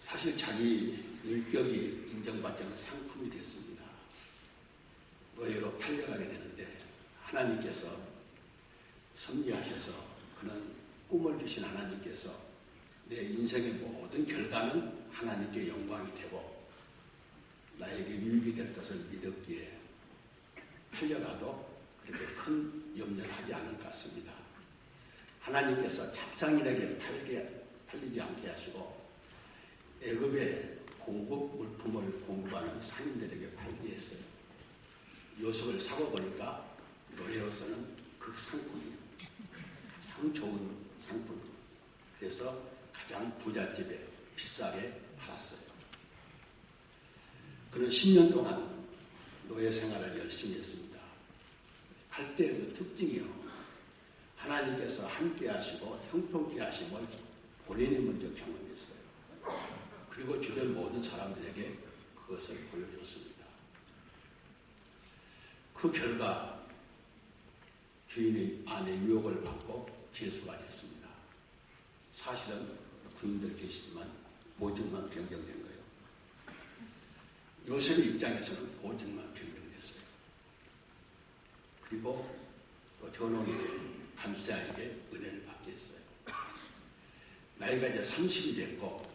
사실 자기 인격이 인정받지 않는 상품이 됐습니다. 노예로 팔려가게 되는데 하나님께서 섭리하셔서 그는 꿈을 주신 하나님께서 내 인생의 모든 결과는 하나님께 영광이 되고 나에게 유익이 될 것을 믿었기에 팔려가도 그렇게 큰 염려를 하지 않을 것 같습니다. 하나님께서 잡상인에게 팔리지 않게 하시고 애굽의 고급 물품을 공급하는 상인들에게 팔게 했어요. 요셉을 사고 보니까 노예로서는 그 상품이 참 좋은 상품. 그래서 가장 부잣집에 비싸게 팔았어요. 그는 10년 동안 노예 생활을 열심히 했습니다. 할 때 그 특징이요. 하나님께서 함께 하시고 형통케 하심을 본인이 먼저 경험했어요. 그리고 주변 모든 사람들에게 그것을 보여줬습니다. 그 결과 주인의 아내 유혹을 받고 재수가 됐습니다. 사실은 군인들 계시지만 보증만 변경된 거예요. 요셉의 입장에서는 보증만 변경됐어요. 그리고 또 전원이 감사에게 은혜를 받게 했어요. 나이가 이제 30이 됐고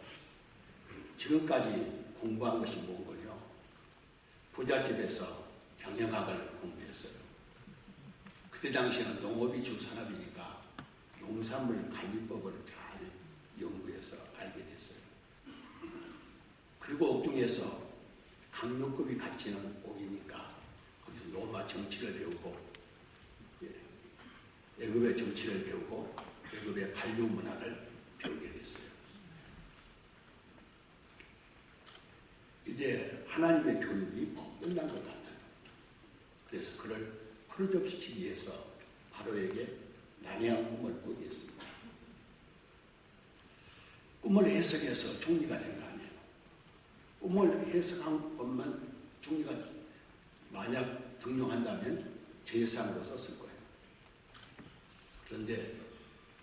지금까지 공부한 것이 뭔가요? 부잣집에서 경영학을 공부했어요. 그때 당시에는 농업이 주 산업이니까 농산물 관리법을 잘 연구해서 알게 됐어요. 그리고 옥중에서 강력급이 갇히는 옥이니까 거기서 로마 정치를 배우고 애굽의 정치를 배우고 애굽의 관료 문화를 배우게 됐어요. 이제 하나님의 교육이 끝난 것 같아요. 그래서 그를 풀접시키기 위해서 바로에게 난해한 꿈을 꾸게 했습니다. 꿈을 해석해서 총리가 된 거 아니에요. 꿈을 해석한 것만 총리가 만약 등용한다면 제사로 썼을 거예요. 그런데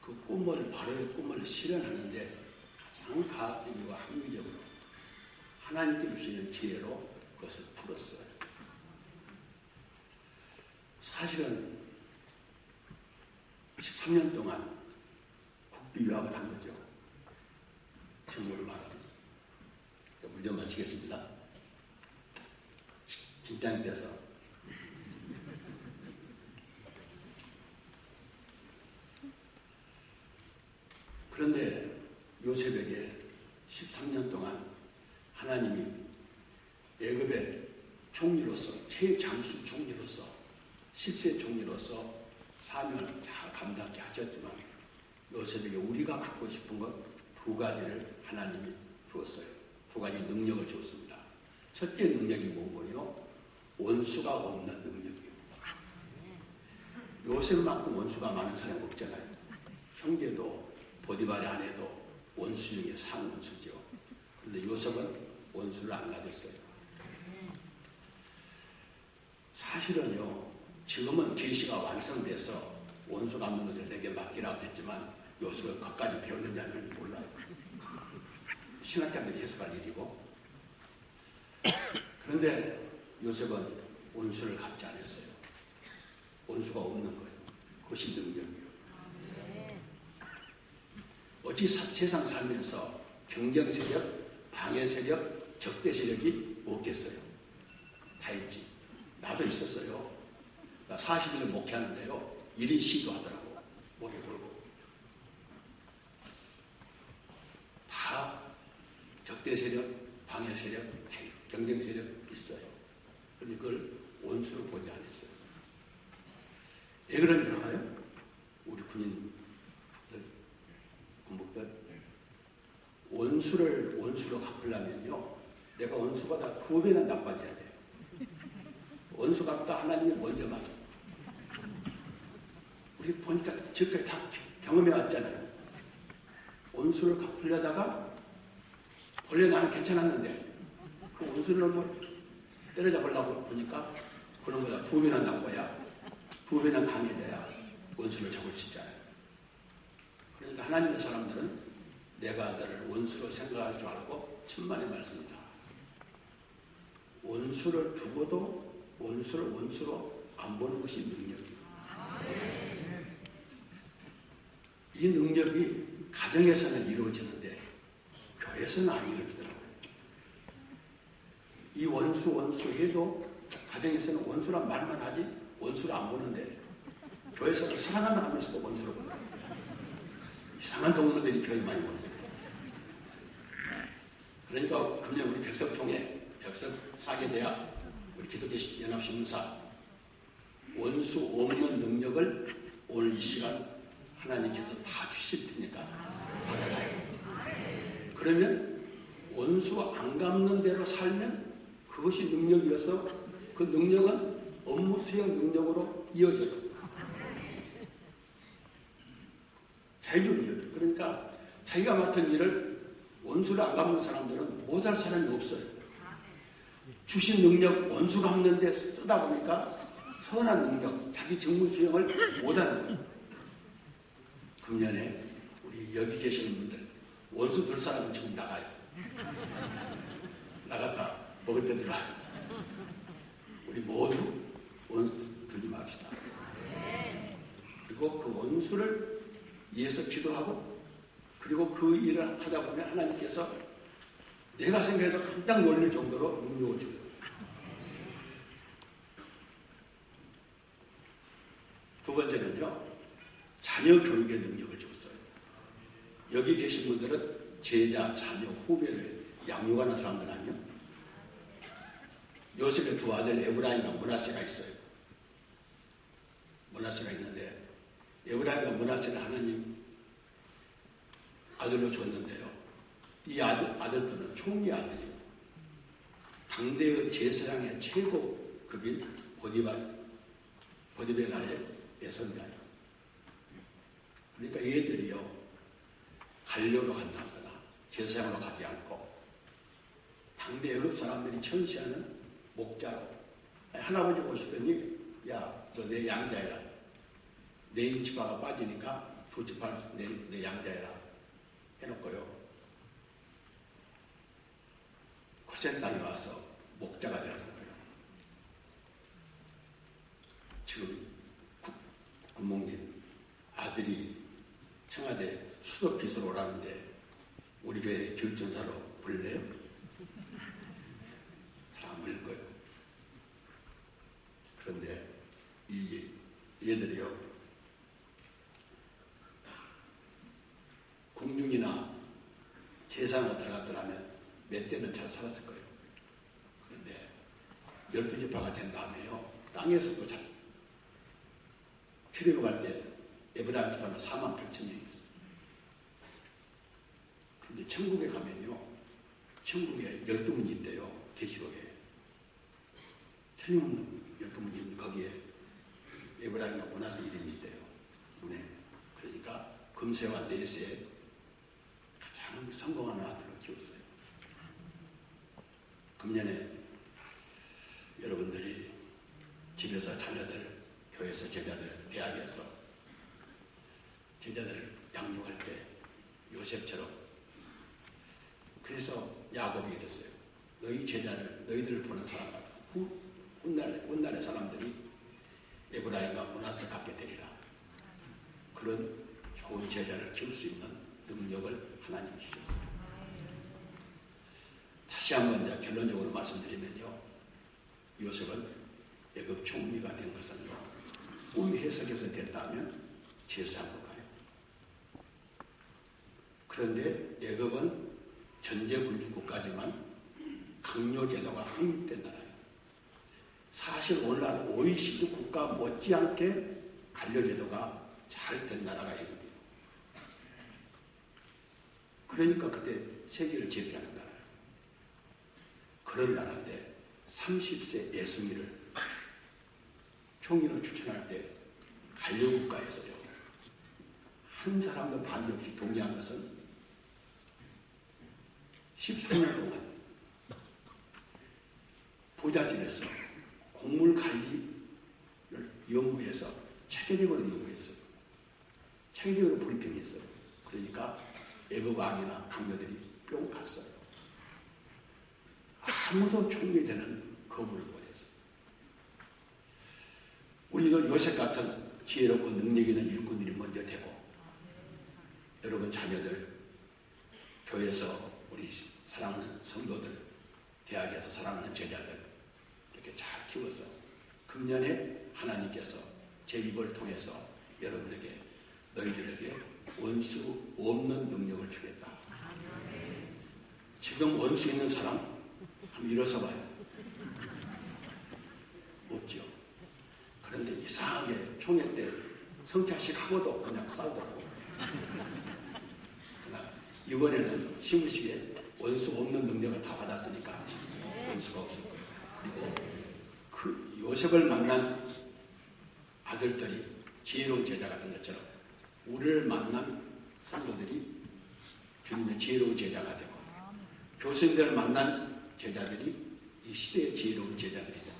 그 꿈을, 바로의 꿈을 실현하는데 가장 과학적이고 합리적으로 하나님께 주시는 지혜로 그것을 풀었어요. 사실은 13년 동안 국비 유학을 한 거죠. 정보를 말하면. 문제 마치겠습니다. 긴장돼서. 그런데 요셉에게 13년 동안 하나님이 애굽의 총리로서, 최장수 총리로서, 실세 총리로서 사명을 잘 감당케 하셨지만 요셉에게 우리가 갖고 싶은 것 두 가지를 하나님이 주었어요. 두 가지 능력을 주었습니다. 첫째 능력이 뭔가요? 원수가 없는 능력이요. 요셉만큼 원수가 많은 사람이 없잖아요. 형제도 보디발의 아내도 원수 중에 상원수죠. 그런데 요셉은 원수를 안 가졌어요. 사실은요, 지금은 계시가 완성돼서 원수가 없는 것을 내게 맡기라고 했지만 요셉은 그까지 배웠는지 안 배웠는지 몰라요. 신학자들이 해석할 일이고. 그런데 요셉은 원수를 갖지 않았어요. 원수가 없는 거예요. 그것이 능력이에요. 어찌 세상 살면서 경쟁 세력, 방해 세력, 적대 세력이 없겠어요? 다 있지. 나도 있었어요. 나 40년 목회하는데요. 1인 시도하더라고. 목에 걸고. 다 적대 세력, 방해 세력, 경쟁 세력 있어요. 그런데 그걸 원수로 보지 않았어요. 왜 그런지 알아요? 우리 군인들, 군복들. 원수로 갚으려면요. 내가 원수보다 2배는 나빠져야 돼요. 원수 갚다 하나님이 먼저 맞아. 우리 보니까 지금까지 다 경험해 왔잖아요. 원수를 갚으려다가 원래 나는 괜찮았는데 그 원수를 뭐 때려잡으려고 보니까 그런 거다. 2배나 난 거야. 2배나 강해져야 원수를 잡을 수 있잖아요. 그러니까 하나님의 사람들은 내가 너를 원수로 생각할 줄 알고 천만의 말씀이다. 원수를 두고도 원수를 원수로 안 보는 것이 능력이에요. 이 능력이 가정에서는 이루어지는데 교회에서는 안 이루어지더라고요. 이 원수 해도 가정에서는 원수란 말만 하지 원수를 안 보는데 교회에서는 사랑한다 하면서도 원수를 보더라고요. 이상한 동물들이 교회 많이 보냈어요. 그러니까 금년 우리 백석총회, 백석 사계대학, 우리 기독교 연합신문사 원수 없는 능력을 오늘 이 시간 하나님께서 다 주실 테니까 받아가요. 그러면 원수 안 갚는 대로 살면 그것이 능력이어서 그 능력은 업무 수행 능력으로 이어져요. 해주는 일. 그러니까 자기가 맡은 일을 원수를 안 갚는 사람들은 못할 사람이 없어요. 주신 능력 원수 갚는 데 쓰다 보니까 선한 능력, 자기 직무 수행을 못하는 거예요. 금년에 우리 여기 계시는 분들 원수 들 사람은 지금 나가요. 나갔다 먹을 때 들어와요. 우리 모두 원수 들지 맙시다. 그리고 그 원수를 위해서 기도하고, 그리고 그 일을 하다 보면 하나님께서 내가 생각해도 깜짝 놀랄 정도로 능력을 줘요. 두 번째는요, 자녀 교육의 능력을 줬어요. 여기 계신 분들은 제자, 자녀, 후배를 양육하는 사람들 아니요? 요셉의 두 아들 에브라임과 므낫세가 있어요. 므낫세가 있는데 에브라임과 므낫세를 하나님 아들로 줬는데요. 이 아들들은 총리 아들이에요. 당대의 제사장의 최고급인 보디베 나라의 예선자예요. 그러니까 얘들이요, 관료로 간다거나 제사장으로 가지 않고 당대 애굽 사람들이 천시하는 목자로, 할아버지 오시더니 야, 너 내 양자해라. 내 인치바가 빠지니까 두 지팔 내 양자해라 해놓고요, 고센 땅에 와서 목자가 되는 거예요. 지금 군목님 아들이 청와대 수석 비서로 오라는데 우리 교회 교육전사로 볼래요? 잘 안 보일 거예요. 그런데 이 얘들이요, 궁중이나 재산으로 들어갔더라면 몇 대는 잘 살았을 거예요. 그런데 12지파가 된 다음에요, 땅에서도 잘 출애굽 갈 때 에브라임 지파는 48,000명이 있어요. 근데 천국에 가면요, 천국에 12문이 있대요. 계시록에 천년 12문이 있는 거기에 에브라임과 므낫세 이름이 있대요. 문에. 그러니까 금세와 네세에 가장 성공하는 아들로 키웠어요. 금년에 여러분들이 집에서 자녀들, 교회에서 제자들, 대학에서 제자들을 양육할 때 요셉처럼, 그래서 야곱이 이랬어요. 너희 제자를, 너희들을 보는 사람마다 훗날의 사람들이 에브라임과 므낫세 갖게 되리라. 그런 좋은 제자를 키울 수 있는 능력을 하나님이 주셨어요. 다시 한번 이제 결론적으로 말씀드리면요, 요셉은 애굽 총리가 된 것은요, 꿈 해석에서 됐다면 제사장으로 가요. 그런데 애굽은 전제군주국가지만 강요제도가 확립된 나라예요. 사실 오늘날 OECD 국가 못지않게 관료제도가 잘 된 나라가 애굽이에요. 그러니까 그때 세계를 제패하는 나라예요. 그런 나라인데 30세 예수미를 총리로 추천할 때 관료국가에서요, 한 사람도 반대 없이 동의한 것은 14년 동안 보좌진에서 곡물관리를 연구해서 체계적으로 연구했어요. 체계적으로 브리핑했어요. 그러니까 애굽 왕이나 강요들이 뿅 갔어요. 아무도 총리되는 거부를 못했어요. 우리도 요셉 같은 지혜롭고 능력 있는 일꾼들이 먼저 되고, 여러분 자녀들, 교회에서 우리 사랑하는 성도들, 대학에서 사랑하는 제자들 이렇게 잘 키워서 금년에 하나님께서 제 입을 통해서 여러분에게, 너희들에게 원수 없는 능력을 주겠다. 지금 원수 있는 사람 한번 일어서 봐요. 없죠. 그런데 이상하게 총회 때 성찬식 하고도 그냥 싸우더라고. 그러나 이번에는 시무식에 원수 없는 능력을 다 받았으니까 원수가 없을 거예요. 그리고 그 요셉을 만난 아들들이 지혜로운 제자 같은 것처럼 우리를 만난 성도들이 주님의 지혜로운 제자가 되고 교수님들을 만난 제자들이 이 시대의 지혜로운 제자들이다.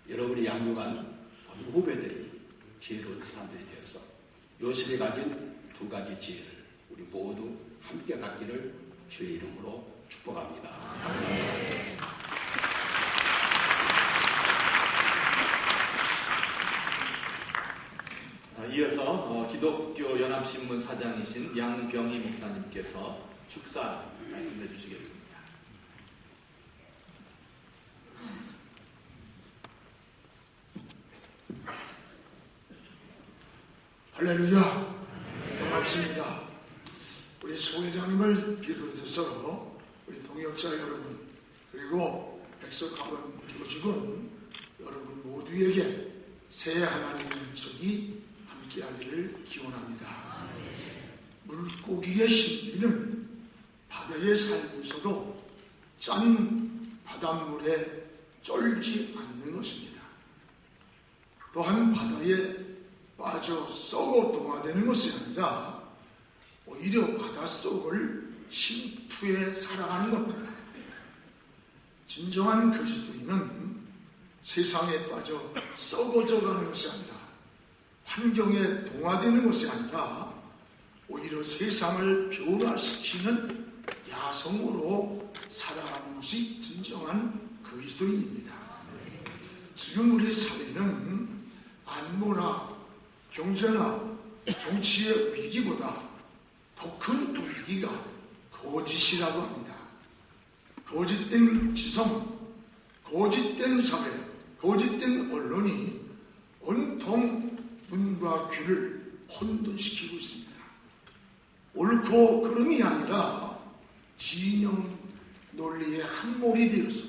여러분이 양육한 후배들이 지혜로운 사람들이 되어서 요셉이 가진 두 가지 지혜를 우리 모두 함께 갖기를 주의 이름으로 축복합니다. 이어서 기독교 연합신문 사장이신 양병희 목사님께서 축사 말씀해 주시겠습니다. 할렐루야, 반갑습니다. 우리 소회장님을 비롯해서 우리 동역자 여러분, 그리고 백석학원 교직원 여러분 모두에게 새 하나님의 약속이 함께하기를 기원합니다. 물고기의 신비는 바다에 살면서도 짠 바닷물에 쫄지 않는 것입니다. 또한 바다에 빠져 썩어 동화되는 것이 아니라 오히려 바닷속을 심투에 살아가는 것입니다. 진정한 그리스도인은 세상에 빠져 썩어져가는 것이 아니라 환경에 동화되는 것이 아니라 오히려 세상을 변화시키는 야성으로 살아가는 것이 진정한 그리스도인입니다. 지금 우리 사회는 안보나 경제나 정치의 위기보다 더 큰 위기가 거짓이라고 합니다. 거짓된 지성, 거짓된 사회, 거짓된 언론이 온통 눈과 귀를 혼돈시키고 있습니다. 옳고 그름이 아니라 진영 논리의 함몰이 되어서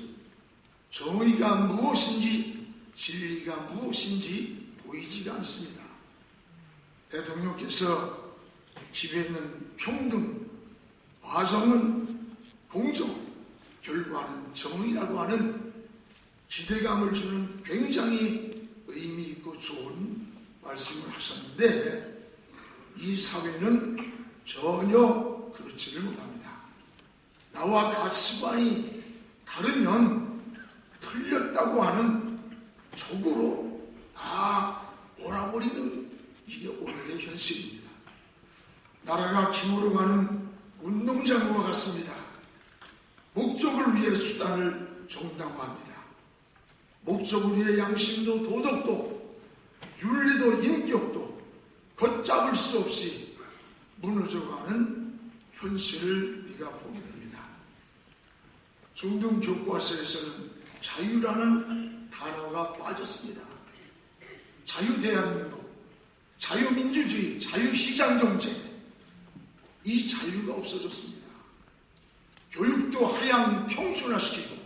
정의가 무엇인지 진리가 무엇인지 보이지가 않습니다. 대통령께서 집에 있는 평등, 과정은 공정, 결과는 정의라고 하는 기대감을 주는 굉장히 의미 있고 좋은 말씀을 하셨는데 이 사회는 전혀 그렇지를 못합니다. 나와 가치관이 다르면 틀렸다고 하는 적으로 다 몰아버리는 이게 오늘의 현실입니다. 나라가 기울어가는 운동장과 같습니다. 목적을 위해 수단을 정당화합니다. 목적을 위해 양심도 도덕도 윤리도 인격도 걷잡을 수 없이 무너져가는 현실을 우리가 보게 됩니다. 중등 교과서에서는 자유라는 단어가 빠졌습니다. 자유대한민국, 자유민주주의, 자유시장경제, 이 자유가 없어졌습니다. 교육도 하향 평준화시키고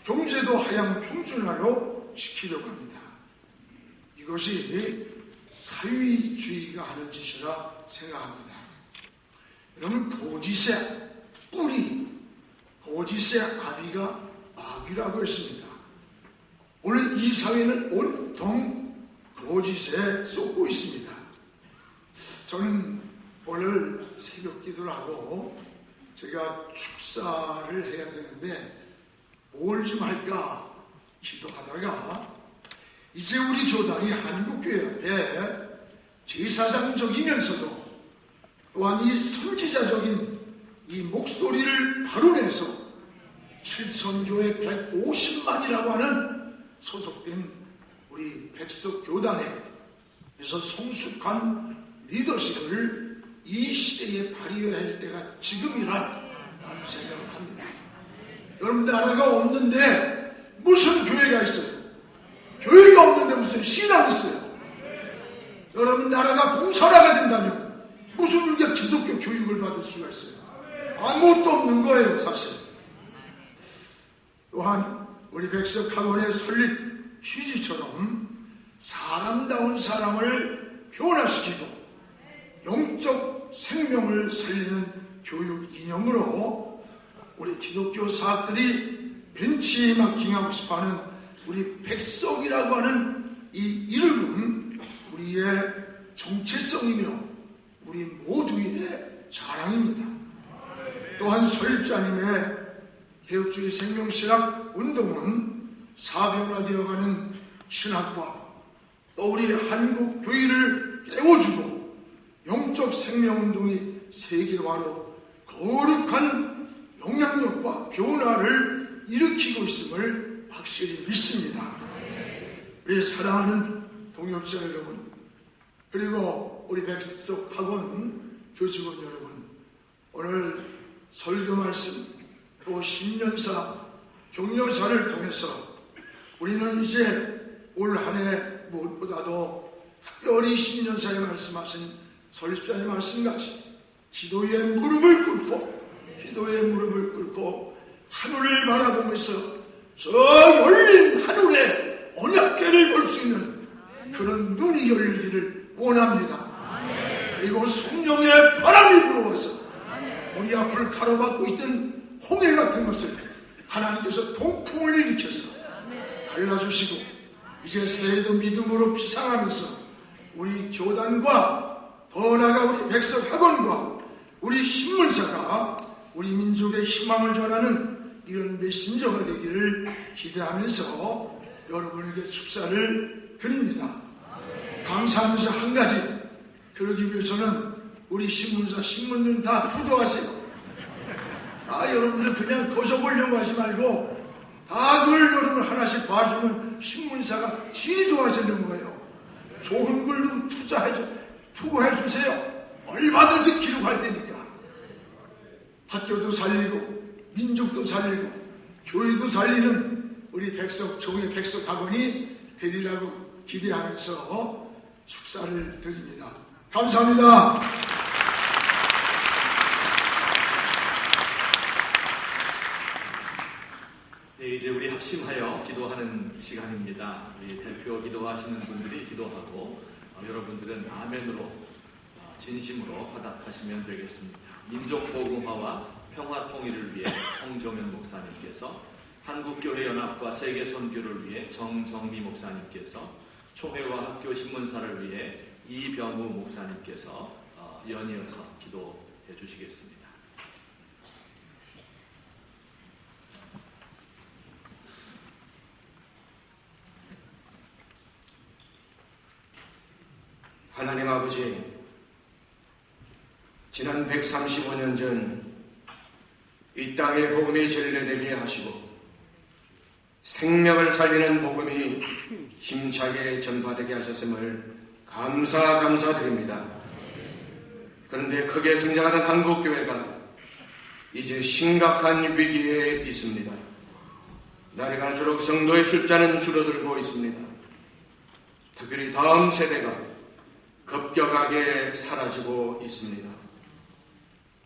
경제도 하향 평준화로 시키려고 합니다. 이것이 사회주의가 하는 짓이라 생각합니다. 여러분, 거짓의 뿌리, 거짓의 아비가 마귀라고 했습니다. 오늘 이 사회는 온통 거짓에 쏟고 있습니다. 저는 오늘 새벽 기도를 하고 제가 축사를 해야 되는데 뭘 좀 할까 기도하다가 이제 우리 교단이 한국교회에 제사장적이면서도 또한 이 선지자적인 이 목소리를 발언해서 7천교회 150만이라고 하는 소속된 우리 백석교단에서 성숙한 리더십을 이 시대에 발휘해야 할 때가 지금이라 나는 생각을 합니다. 여러분, 나라가 없는데 무슨 교회가 있어요? 교회가 없는데 무슨 신앙이 있어요? 여러분, 나라가 공산화가 된다면 무슨 우리가 기독교 교육을 받을 수가 있어요? 아무것도 없는 거예요, 사실. 또한 우리 백석학원의 설립 취지처럼 사람다운 사람을 변화시키고 영적 생명을 살리는 교육 이념으로 우리 기독교 사학들이 벤치마킹하고 싶어하는 우리 백석이라고 하는 이 이름은 우리의 정체성이며 우리 모두의 자랑입니다. 또한 설립자님의 개혁주의 생명신학 운동은 사변화되어가는 신학과 또 우리 한국 교회를 깨워주고 영적 생명운동이 세계화로 거룩한 영향력과 변화를 일으키고 있음을 확실히 믿습니다. 우리 사랑하는 동역자 여러분, 그리고 우리 백석학원 교직원 여러분, 오늘 설교 말씀 또 신년사 격려사를 통해서 우리는 이제 올 한 해 무엇보다도 특별히 신년사에 말씀하신 설립자의 말씀같이 기도의 무릎을 꿇고 하늘을 바라보면서 저 열린 하늘에 언약궤를 볼 수 있는 그런 눈이 열리기를 원합니다. 그리고 성령의 바람이 불어와서 우리 앞을 가로막고 있던 홍해 같은 것을 하나님께서 동풍을 일으켜서 갈라주시고 이제 새해도 믿음으로 비상하면서 우리 교단과 더 나아가 우리 백석학원과 우리 신문사가 우리 민족의 희망을 전하는 이런 메신저가 되기를 기대하면서 여러분에게 축사를 드립니다. 감사하면서 한 가지, 그러기 위해서는 우리 신문사 신문들 다 부도하세요. 여러분들 그냥 거셔보려고 하지 말고 다 그걸 여러분 하나씩 봐주면 신문사가 진이 좋아지는 거예요. 좋은 걸로 투구해주세요. 얼마든지 기록할 테니까. 학교도 살리고 민족도 살리고 교회도 살리는 우리 종의 백석학원이 되리라고 기대하면서 축사를 드립니다. 감사합니다. 네, 이제 우리 합심하여 기도하는 시간입니다. 우리 대표 기도하시는 분들이 기도하고 여러분들은 아멘으로 진심으로 화답하시면 되겠습니다. 민족복음화와 평화통일을 위해 성종현 목사님께서, 한국교회연합과 세계선교를 위해 정정미 목사님께서, 총회와 학교 신문사를 위해 이병우 목사님께서 연이어서 기도해 주시겠습니다. 하나님 아버지, 지난 135년 전 이 땅에 복음이 전래되게 하시고 생명을 살리는 복음이 힘차게 전파되게 하셨음을 감사드립니다. 그런데 크게 성장하던 한국교회가 이제 심각한 위기에 있습니다. 날이 갈수록 성도의 숫자는 줄어들고 있습니다. 특별히 다음 세대가 급격하게 사라지고 있습니다.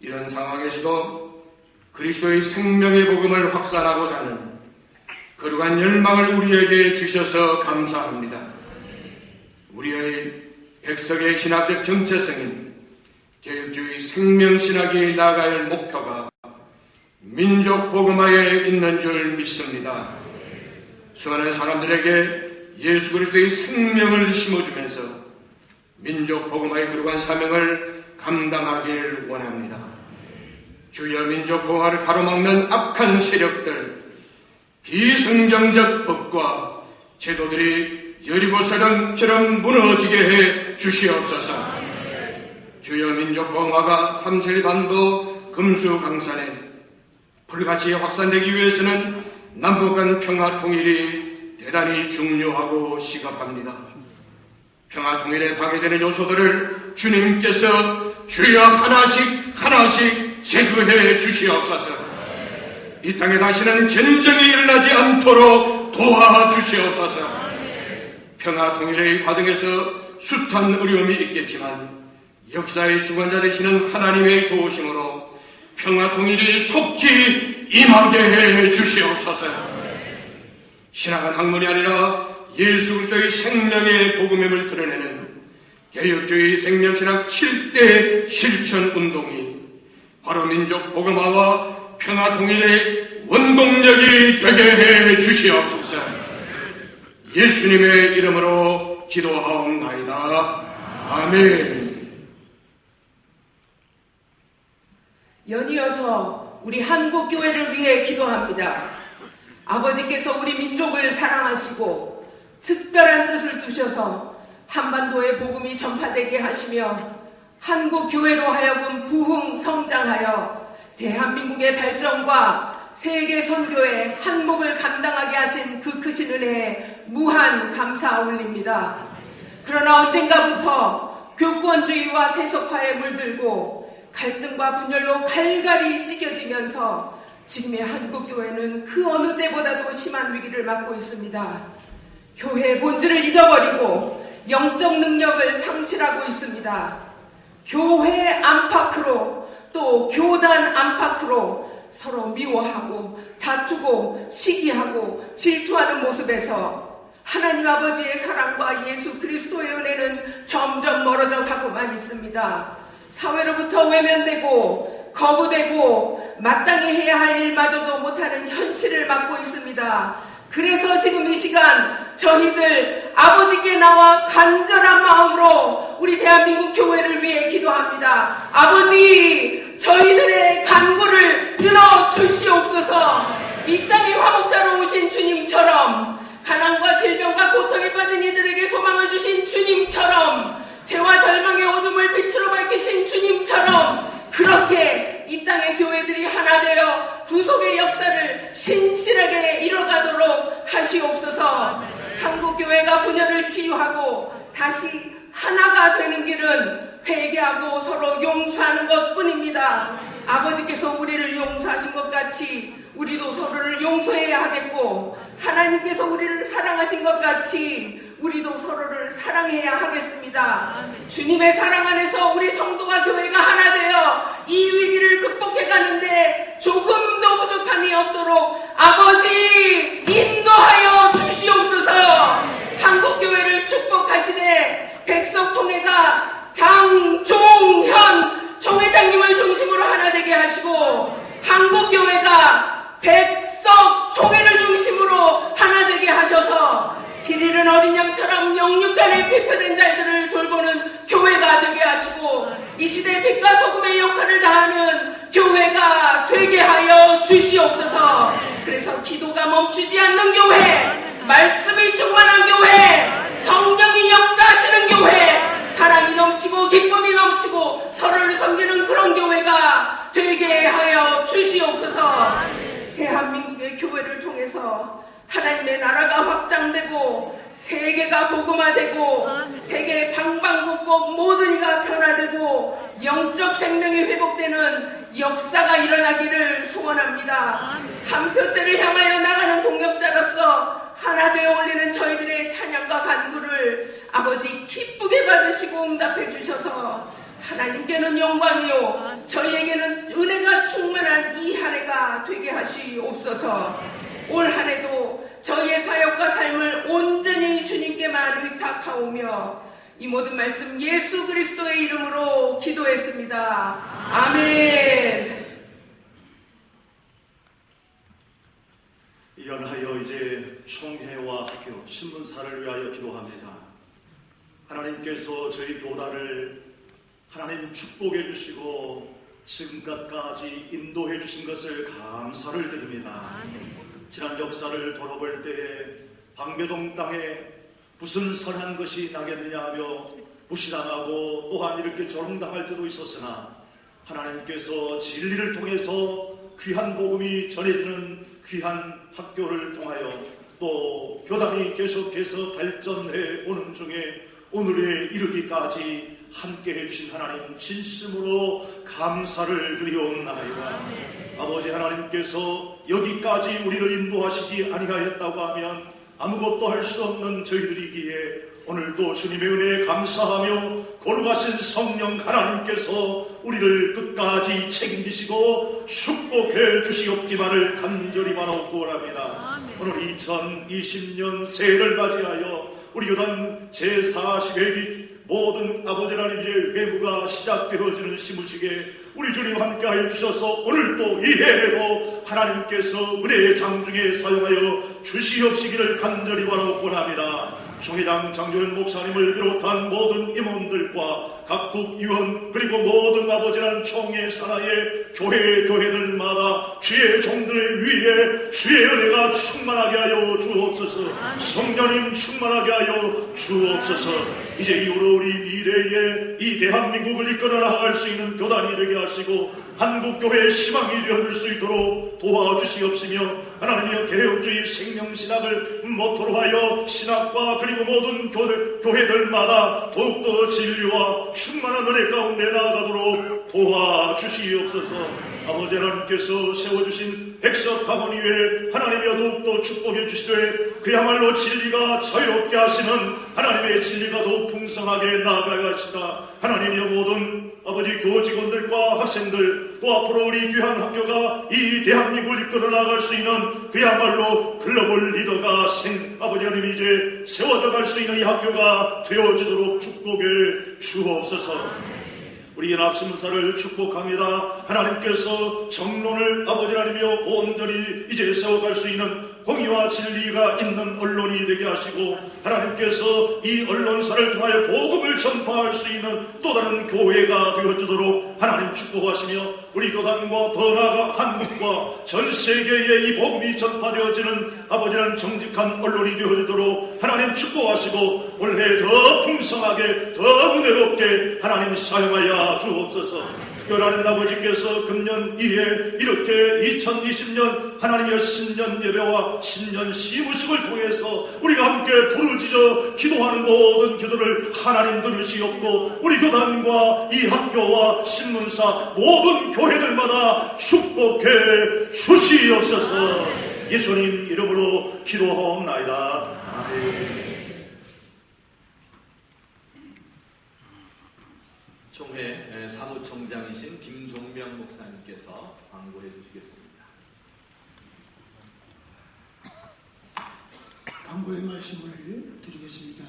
이런 상황에서도 그리스도의 생명의 복음을 확산하고자 하는 거룩한 열망을 우리에게 주셔서 감사합니다. 우리의 백석의 신학적 정체성인 개혁주의 생명신학이 나아가야 할 목표가 민족 복음화에 있는 줄 믿습니다. 수많은 사람들에게 예수 그리스도의 생명을 심어주면서 민족 복음화의 거룩한 사명을 감당하길 원합니다. 주여, 민족 복음화를 가로막는 악한 세력들, 비성경적 법과 제도들이 여리고처럼 무너지게 해 주시옵소서. 주여, 민족 복음화가 삼천리반도 금수강산에 불같이 확산되기 위해서는 남북한 평화 통일이 대단히 중요하고 시급합니다. 평화 통일에 파괴되는 요소들을 주님께서 주여 하나씩 제거해 주시옵소서. 이 땅에 다시는 전쟁이 일어나지 않도록 도와주시옵소서. 평화 통일의 과정에서 숱한 어려움이 있겠지만 역사의 주관자 되시는 하나님의 도우심으로 평화 통일이 속히 임하게 해 주시옵소서. 신학은 학문이 아니라 예수 그리스도의 생명의 복음임을 드러내는 개혁주의 생명신학 7대 실천 운동이 바로 민족 복음화와 평화 통일의 원동력이 되게 해 주시옵소서. 예수님의 이름으로 기도하옵나이다. 아멘. 연이어서 우리 한국교회를 위해 기도합니다. 아버지께서 우리 민족을 사랑하시고 특별한 뜻을 두셔서 한반도의 복음이 전파되게 하시며 한국교회로 하여금 부흥 성장하여 대한민국의 발전과 세계 선교의 한몫을 감당하게 하신 그 크신 은혜에 무한 감사 올립니다. 그러나 언젠가부터 교권주의와 세속화에 물들고 갈등과 분열로 갈갈이 찢겨지면서 지금의 한국교회는 그 어느 때보다도 심한 위기를 맞고 있습니다. 교회의 본질을 잊어버리고 영적 능력을 상실하고 있습니다. 교회 안팎으로 또 교단 안팎으로 서로 미워하고 다투고 시기하고 질투하는 모습에서 하나님 아버지의 사랑과 예수 그리스도의 은혜는 점점 멀어져 가고만 있습니다. 사회로부터 외면되고 거부되고 마땅히 해야 할 일마저도 못하는 현실을 맞고 있습니다. 그래서 지금 이 시간 저희들 아버지께 나와 간절한 마음으로 우리 대한민국 교회를 위해 기도합니다. 아버지, 저희들의 간구를 들어주시옵소서. 이 땅에 화목자로 오신 주님처럼, 가난과 질병과 고통에 빠진 이들에게 소망을 주신 주님처럼, 죄와 절망의 어둠을 빛으로 밝히신 주님처럼 그렇게 이 땅의 교회들이 하나 되어 구속의 역사를 신실하게 이뤄가도록 하시옵소서. 한국교회가 분열을 치유하고 다시 하나가 되는 길은 회개하고 서로 용서하는 것뿐입니다. 아버지께서 우리를 용서하신 것 같이 우리도 서로를 용서해야 하겠고, 하나님께서 우리를 사랑하신 것 같이 우리도 서로를 사랑해야 하겠습니다. 주님의 사랑 안에서 우리 성도와 교회가 하나 되어 이 위기를 극복해 가는데 조금도 부족함이 없도록 아버지 인도하여 주시옵소서. 한국교회를 축복하시되 백석총회가 장종현 총회장님을 중심으로 하나 되게 하시고, 한국교회가 백석총회를 중심으로 하나 되게 하셔서 길 잃은 어린 양처럼 영육간에 피폐된 자들을 돌보는 교회가 되게 하시고, 이 시대의 빛과 소금의 역할을 다하는 교회가 되게 하여 주시옵소서. 그래서 기도가 멈추지 않는 교회, 말씀이 충만한 교회, 성령이 역사하시는 교회, 사랑이 넘치고 기쁨이 넘치고 서로를 섬기는 그런 교회가 되게 하여 주시옵소서. 대한민국의 교회를 통해서 하나님의 나라가 확장되고 세계가 복음화되고 세계의 방방곡곡 모든 이가 변화되고 영적 생명이 회복되는 역사가 일어나기를 소원합니다. 한 표대를 향하여 나가는 동역자로서 하나 되어 올리는 저희들의 찬양과 간구를 아버지 기쁘게 받으시고 응답해 주셔서 하나님께는 영광이요 저희에게는 은혜가 충만한 이 한 해가 되게 하시옵소서. 올 한 해도 저희의 사역과 삶을 온전히 주님께만 의탁하오며 이 모든 말씀 예수 그리스도의 이름으로 기도했습니다. 아멘. 연하여 이제 총회와 학교, 신문사를 위하여 기도합니다. 하나님께서 저희 교단을 하나님 축복해 주시고 지금까지 인도해 주신 것을 감사를 드립니다. 지난 역사를 돌아볼 때에 방배동 땅에 무슨 선한 것이 나겠느냐 하며 무시당하고 또한 이렇게 조롱당할 때도 있었으나 하나님께서 진리를 통해서 귀한 복음이 전해지는 귀한 학교를 통하여 또 교단이 계속해서 발전해 오는 중에 오늘에 이르기까지 함께 해주신 하나님 진심으로 감사를 드리옵나이다. 아버지 하나님께서 여기까지 우리를 인도하시지 아니하였다고 하면 아무것도 할 수 없는 저희들이기에 오늘도 주님의 은혜에 감사하며 거룩하신 성령 하나님께서 우리를 끝까지 책임지시고 축복해 주시옵기만을 간절히 바라옵고 원합니다. 오늘 2020년 새해를 맞이하여 우리 교단 제40회기 모든 아버지 하나님의 회부가 시작되어지는 시무식에 우리 주님 함께하여 주셔서 오늘도 이 해에도 하나님께서 은혜의 장중에 사용하여 주시옵시기를 간절히 바라옵고 합니다. 총회장 장조연 목사님을 비롯한 모든 임원들과 각국 위원 그리고 모든 아버지란 총회 산하의 교회들마다 주의 종들을 위해 주의 은혜가 충만하게 하여 주옵소서. 성령님 충만하게 하여 주옵소서. 이제 이후로 우리 미래에 이 대한민국을 이끌어 나갈 수 있는 교단이 되게 하시고 한국교회의 희망이 되어줄 수 있도록 도와주시옵시며 하나님의 개혁주의 생명신학을 모토로 하여 신학과 그리고 모든 교회들마다 더욱더 진리와 충만한 은혜 가운데 나아가도록 도와주시옵소서. 아버지 하나님께서 세워주신 백석학원 위에 하나님이 더욱더 축복해 주시되 그야말로 진리가 자유롭게 하시는 하나님의 진리가 더욱 풍성하게 나아가게 하시다. 하나님의 모든 아버지 교직원들과 학생들 또 앞으로 우리 귀한 학교가 이 대한민국을 이끌어 나갈 수 있는 그야말로 글로벌 리더가 아버지 하나님 이제 세워져 갈 수 있는 이 학교가 되어지도록 축복해 주옵소서. 우리 연합신문사를 축복합니다. 하나님께서 정론을 아버지 하나님이여 온전히 이제 세워갈 수 있는 공의와 진리가 있는 언론이 되게 하시고 하나님께서 이 언론사를 통하여 복음을 전파할 수 있는 또 다른 교회가 되어주도록 하나님 축복하시며 우리 교단과 더 나아가 한국과 전 세계에 이 복음이 전파되어지는 아버지는 정직한 언론이 되어주도록 하나님 축복하시고 올해 더 풍성하게 더 은혜롭게 하나님 사용하여 주옵소서. 특별한 아버지께서 금년 이에 이렇게 2020년 하나님의 신년 예배와 신년 시무식을 통해서 우리가 함께 부르짖어 기도하는 모든 기도를 하나님 들으시옵고 우리 교단과 이 학교와 신문사 모든 교회들마다 축복해 주시옵소서. 예수님 이름으로 기도하옵나이다. 아멘. 총회 사무총장이신 김종명 목사님께서 광고해 주시겠습니다. 광고의 말씀을 드리겠습니다.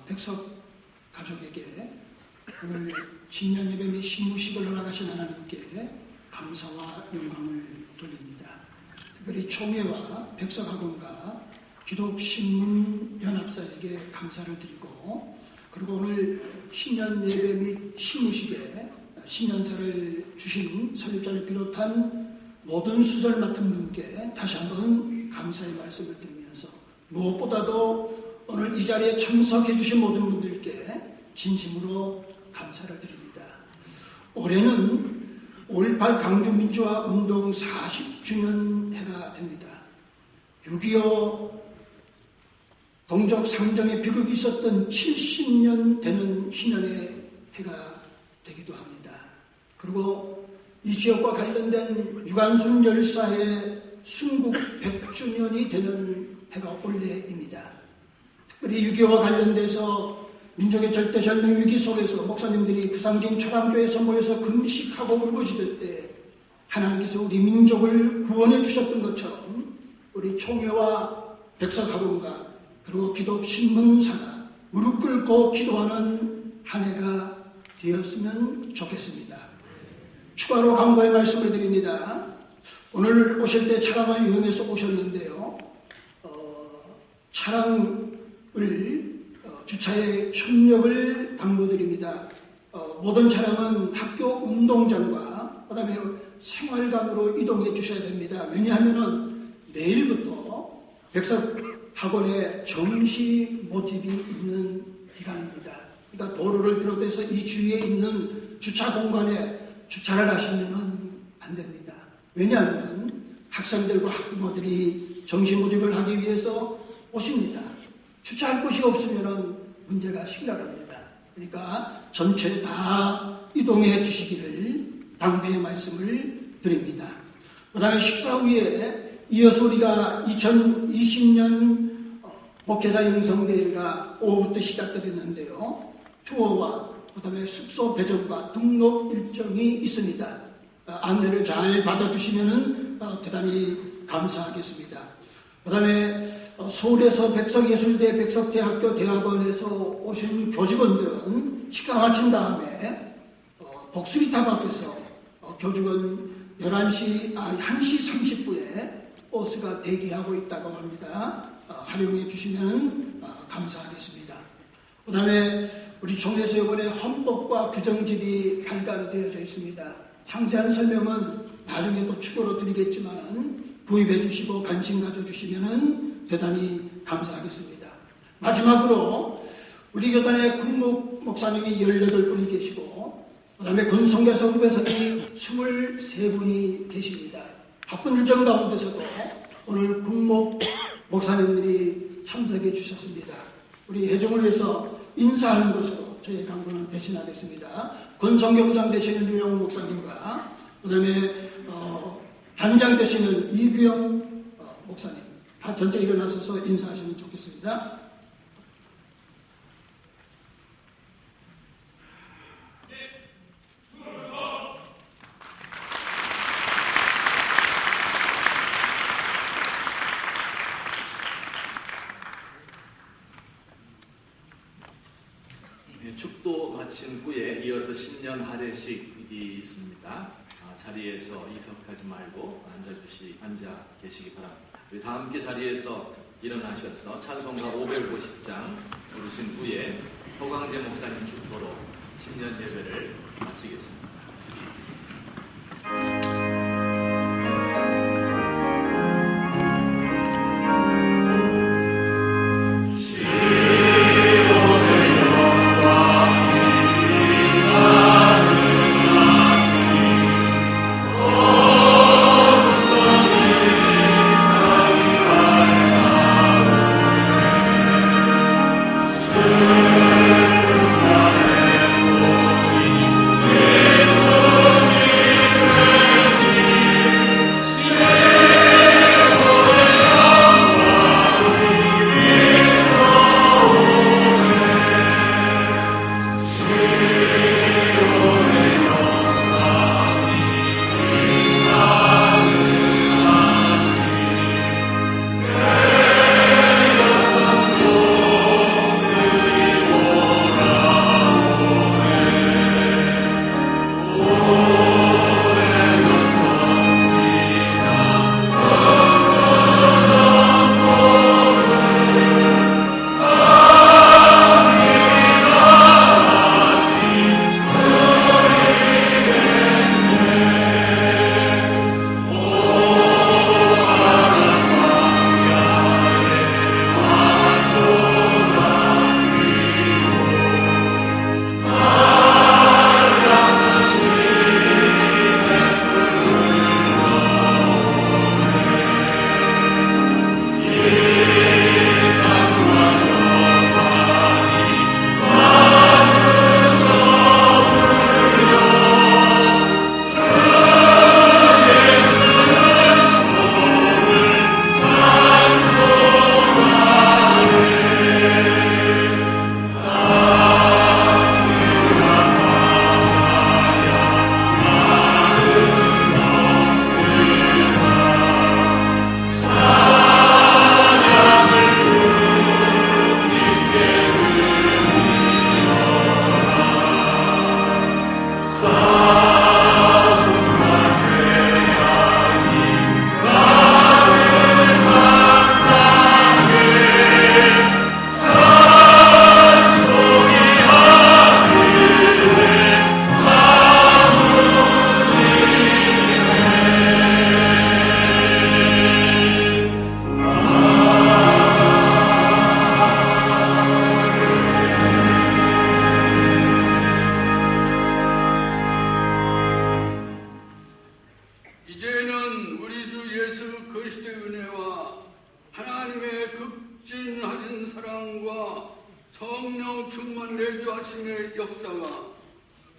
백석 가족에게 오늘 신년 예배 및 신무식을 허락하신 하나님께 감사와 영광을 돌립니다. 특별히 총회와 백석학원과 기독신문연합사에게 감사를 드리고 그리고 오늘 신년 예배 및 신무식에 신년사를 주신 설립자를 비롯한 모든 수설 맡은 분께 다시 한번 감사의 말씀을 드리면서 무엇보다도 오늘 이 자리에 참석해 주신 모든 분들께 진심으로 감사를 드립니다. 올해는 5.18 강주민주화 운동 40주년 해가 됩니다. 6.25 동족 상정의 비극이 있었던 70년 되는 신년의 해가 되기도 합니다. 그리고 이 지역과 관련된 유관순 열사의 순국 100주년이 되는 해가 올해입니다. 특별히 6.25와 관련돼서 민족의 절대절명 위기 속에서 목사님들이 부상진 초랑교에서 모여서 금식하고 울부짖을 때 하나님께서 우리 민족을 구원해 주셨던 것처럼 우리 총회와 백석학원과 그리고 기독신문사가 무릎 꿇고 기도하는 한 해가 되었으면 좋겠습니다. 추가로 강구의 말씀을 드립니다. 오늘 오실 때 차량을 이용해서 오셨는데요. 차량을 주차에 협력을 당부드립니다. 모든 차량은 학교 운동장과 그 다음에 생활관으로 이동해 주셔야 됩니다. 왜냐하면 내일부터 백석학원에 정시 모집이 있는 기간입니다. 그러니까 도로를 비롯해서 이 주위에 있는 주차 공간에 주차를 하시면 안 됩니다. 왜냐하면 학생들과 학부모들이 정시 모집을 하기 위해서 오십니다. 주차할 곳이 없으면 문제가 심각합니다. 그러니까 전체 다 이동해 주시기를 당부의 말씀을 드립니다. 그 다음에 식사 후에 이어서 우리가 2020년 목회자 영성대회가 오후부터 시작되었는데요. 투어와 그 다음에 숙소 배정과 등록 일정이 있습니다. 안내를 잘 받아주시면 대단히 감사하겠습니다. 그 다음에 서울에서 백석예술대 백석대학교 대학원에서 오신 교직원들은 식사 마친 다음에 독수리탑 앞에서 교직원 1시 30분에 버스가 대기하고 있다고 합니다. 활용해 주시면 감사하겠습니다. 그 다음에 우리 총회에서 이번에 헌법과 규정집이 발간되어져 있습니다. 상세한 설명은 나중에 또 추가로 드리겠지만 구입해 주시고 관심 가져주시면 대단히 감사하겠습니다. 마지막으로 우리 교단의 군목 목사님이 18분이 계시고 그 다음에 군성교사 후배선이 23분이 계십니다. 바쁜 일정 가운데서도 오늘 군목 목사님들이 참석해 주셨습니다. 우리 회중을 위해서 인사하는 것으로 저희 강구는 대신하겠습니다. 군성교부장 되시는 유영훈 목사님과 그 다음에 단장 되시는 이규영 목사님 다 전체 일어나셔서 인사하시면 좋겠습니다. 축도 마친 후에 이어서 신년 할례식이 있습니다. 자리에서 이석하지 말고 앉아 계시기 바랍니다. 우리 다 함께 자리에서 일어나셔서 찬송가 550장 부르신 후에 허광재 목사님 축도로 신년 예배를 마치겠습니다.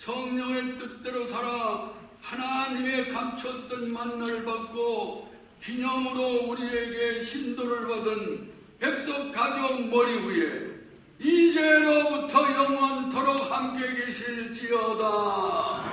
성령의 뜻대로 살아 하나님의 감췄던 만나를 받고 기념으로 우리에게 신도를 받은 백석 가족 머리 위에 이제로부터 영원토록 함께 계실지어다.